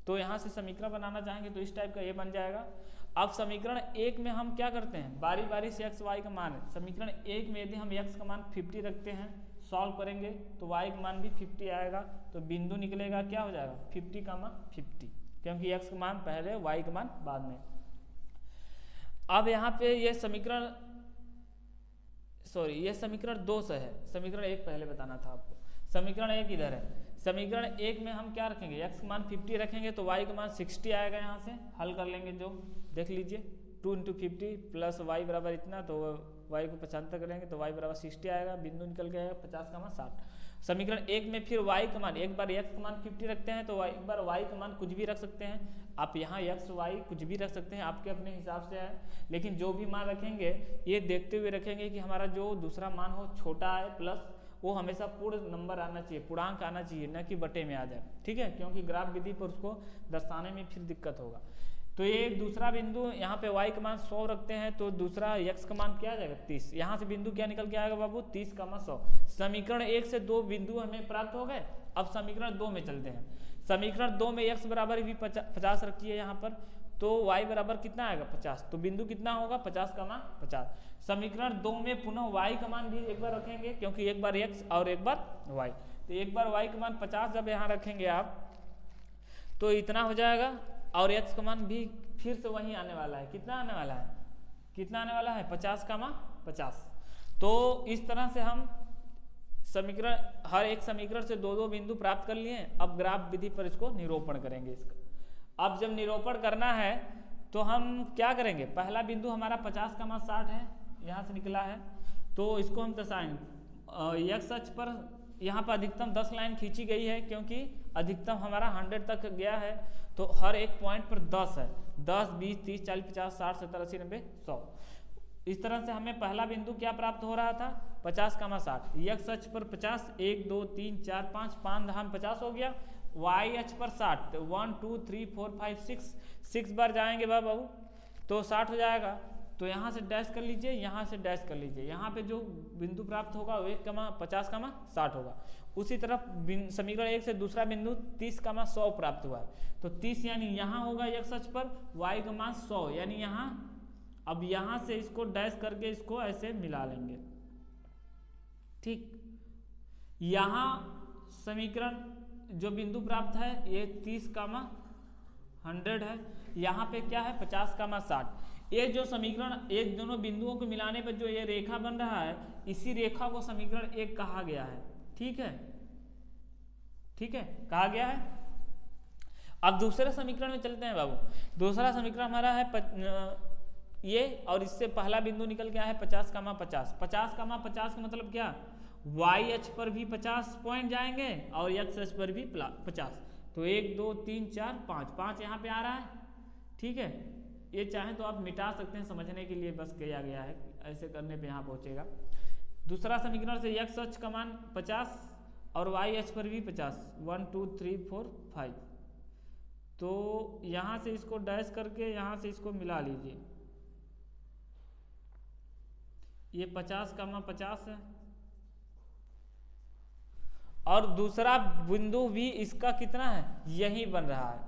तो यहाँ से समीकरण बनाना चाहेंगे तो इस टाइप का ये बन जाएगा। अब समीकरण 1 में हम क्या करते हैं, बारी बारी से x y का मान है। समीकरण 1 में यदि हम x का मान 50 रखते हैं, सॉल्व करेंगे तो y का मान भी 50 आएगा, तो बिंदु निकलेगा क्या हो जाएगा, 50, क्योंकि x का मान पहले, y का मान बाद में। अब यहाँ पे ये समीकरण ये समीकरण 2 से है, समीकरण 1 पहले बताना था आपको। समीकरण 1 इधर है, समीकरण 1 में हम क्या रखेंगे, x का मान 50 रखेंगे तो y का मान 60 आएगा। यहाँ से हल कर लेंगे, जो देख लीजिए 2 × 50 प्लस y बराबर इतना, तो y को 75 करेंगे तो y बराबर 60 आएगा, बिंदु निकल के आएगा 50 का मान 60। समीकरण 1 में फिर y का मान, एक बार x का मान 50 रखते हैं तो एक बार y का मान कुछ भी रख सकते हैं आप, यहाँ x y कुछ भी रख सकते हैं, आपके अपने हिसाब से है, लेकिन जो भी मान रखेंगे ये देखते हुए रखेंगे कि हमारा जो दूसरा मान हो छोटा है, प्लस वो हमेशा पूर्ण नंबर आना चाहिए, पूर्णांक आना चाहिए, न कि बटे में आ जाए, ठीक है, क्योंकि ग्राफ विधि पर उसको दर्शाने में फिर दिक्कत होगा। तो ये दूसरा बिंदु, यहाँ पे y का मान 100 रखते हैं तो दूसरा x का मान क्या आ जाएगा, 30। यहाँ से बिंदु क्या निकल के आएगा बाबू, 30, 100। समीकरण 1 से 2 बिंदु हमें प्राप्त हो गए। अब समीकरण 2 में चलते हैं। समीकरण 2 में x बराबर भी 50 रखिए यहाँ पर, तो y बराबर कितना आएगा 50। तो बिंदु कितना होगा 50 का मान 50। समीकरण 2 में पुनः y का मान भी एक बार रखेंगे, क्योंकि एक बार x और एक बार y। तो एक बार y का मान 50 जब यहाँ रखेंगे आप तो इतना हो जाएगा, और x का मान भी फिर से वही आने वाला है। कितना आने वाला है, कितना आने वाला है 50 का मान 50। तो इस तरह से हम समीकरण, हर एक समीकरण से दो दो बिंदु प्राप्त कर लिए। अब ग्राफ विधि पर इसको निरूपण करेंगे। इसका अब जब निरूपण करना है तो हम क्या करेंगे, पहला बिंदु हमारा 50 का मान 60 है, यहाँ से निकला है, तो इसको हम दर्शाएंगे। x अक्ष पर यहाँ पर अधिकतम 10 लाइन खींची गई है, क्योंकि अधिकतम हमारा 100 तक गया है, तो हर एक पॉइंट पर 10 है। 10, 20, 30, 40, 50, 60, 70, 80, 90, 100। इस तरह से हमें पहला बिंदु क्या प्राप्त हो रहा था 50 का 60। x अक्ष पर 50, 1 2 3 4 5, 5 धाम 50 हो गया। y अक्ष पर 60, 1 2 3 4 5 6 बार जाएंगे बाबू तो 60 हो जाएगा। तो यहाँ से डैश कर लीजिए, यहाँ से डैश कर लीजिए, यहाँ पे जो बिंदु प्राप्त होगा वो 50 का 60 होगा। उसी तरफ समीकरण 1 से दूसरा बिंदु 30 का 100 प्राप्त हुआ है, तो 30 यानी यहाँ होगा x अक्ष पर, y का मान 100 यानी यहाँ। अब यहाँ से इसको डैश करके इसको ऐसे मिला लेंगे, ठीक। यहाँ समीकरण जो बिंदु प्राप्त है ये 30 का 100 है, यहाँ पे क्या है 50 का 60। ये जो समीकरण, ये दोनों बिंदुओं को मिलाने पर जो ये रेखा बन रहा है, इसी रेखा को समीकरण 1 कहा गया है। ठीक है, ठीक है, कहा गया है। अब दूसरे समीकरण में चलते हैं बाबू। दूसरा समीकरण हमारा है ये, और इससे पहला बिंदु निकल गया है 50 का 50। 50 का 50 का मतलब क्या, y अक्ष पर भी 50 पॉइंट जाएंगे और x अक्ष पर भी 50। तो 1 2 3 4 5 यहाँ पे आ रहा है, ठीक है। ये चाहें तो आप मिटा सकते हैं, समझने के लिए बस किया गया है, ऐसे करने पे यहाँ पहुँचेगा। दूसरा समीकरण से x अक्ष का मान 50 और y अक्ष पर भी 50, 1 2 3 4 5। तो यहाँ से इसको डैश करके यहाँ से इसको मिला लीजिए। ये 50 का 50 है, और दूसरा बिंदु भी इसका कितना है, यही बन रहा है।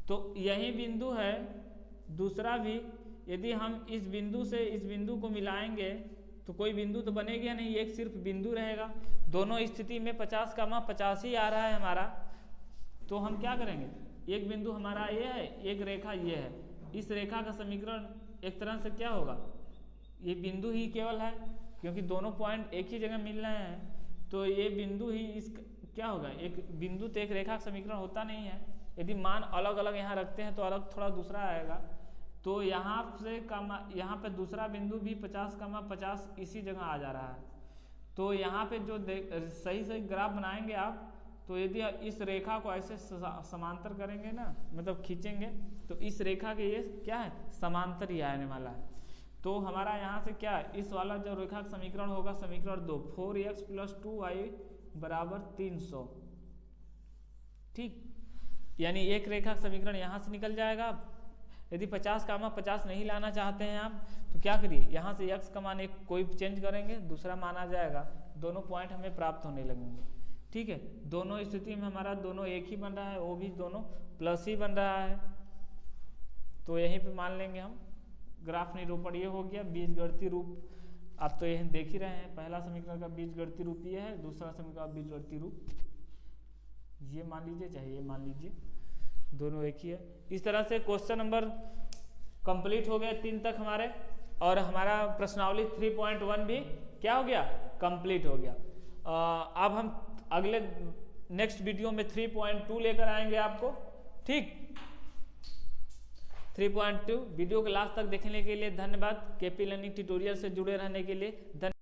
तो यही बिंदु है दूसरा भी। यदि हम इस बिंदु से इस बिंदु को मिलाएंगे तो कोई बिंदु तो बनेगा नहीं, एक सिर्फ बिंदु रहेगा। दोनों स्थिति में 50 का 50 ही आ रहा है हमारा। तो हम क्या करेंगे, एक बिंदु हमारा ये है, एक रेखा ये है। इस रेखा का समीकरण एक तरह से क्या होगा, ये बिंदु ही केवल है, क्योंकि दोनों पॉइंट एक ही जगह मिल रहे हैं। तो ये बिंदु ही इस क्या होगा, एक बिंदु तो एक रेखा का समीकरण होता नहीं है। यदि मान अलग अलग यहाँ रखते हैं तो अलग थोड़ा दूसरा आएगा। तो यहाँ से यहाँ पे दूसरा बिंदु भी 50 का 50 इसी जगह आ जा रहा है। तो यहाँ पे जो सही सही ग्राफ बनाएंगे आप, तो यदि इस रेखा को ऐसे समांतर करेंगे ना, मतलब खींचेंगे, तो इस रेखा के ये क्या है, समांतर ही आने वाला है। तो हमारा यहाँ से क्या है, इस वाला जो रेखा का समीकरण होगा, समीकरण 2, 4x + 2y = 300, ठीक। यानी एक रेखा का समीकरण यहाँ से निकल जाएगा। यदि 50 का 50 नहीं लाना चाहते हैं आप, तो क्या करिए, यहाँ से x का मान एक कोई चेंज करेंगे, दूसरा मान आ जाएगा, दोनों पॉइंट हमें प्राप्त होने लगेंगे, ठीक है। दोनों स्थिति में हमारा दोनों एक ही बन रहा है, वो भी दोनों प्लस ही बन रहा है। तो यहीं पे मान लेंगे हम। ग्राफ निरूपण ये हो गया, बीजगणितीय रूप आप तो यह देख ही रहे हैं। पहला समीकरण का बीजगणितीय रूप ये है, दूसरा समीकरण का बीजगणितीय रूप ये मान लीजिए, चाहे ये मान लीजिए, दोनों एक ही है। इस तरह से क्वेश्चन नंबर कंप्लीट हो गए 3 तक हमारे, और हमारा प्रश्नावली 3.1 भी क्या हो गया, कंप्लीट हो गया। अब हम अगले नेक्स्ट वीडियो में 3.2 लेकर आएंगे आपको, ठीक। 3.2 वीडियो के लास्ट तक देखने के लिए धन्यवाद। केपी लर्निंग ट्यूटोरियल से जुड़े रहने के लिए धन्यवाद।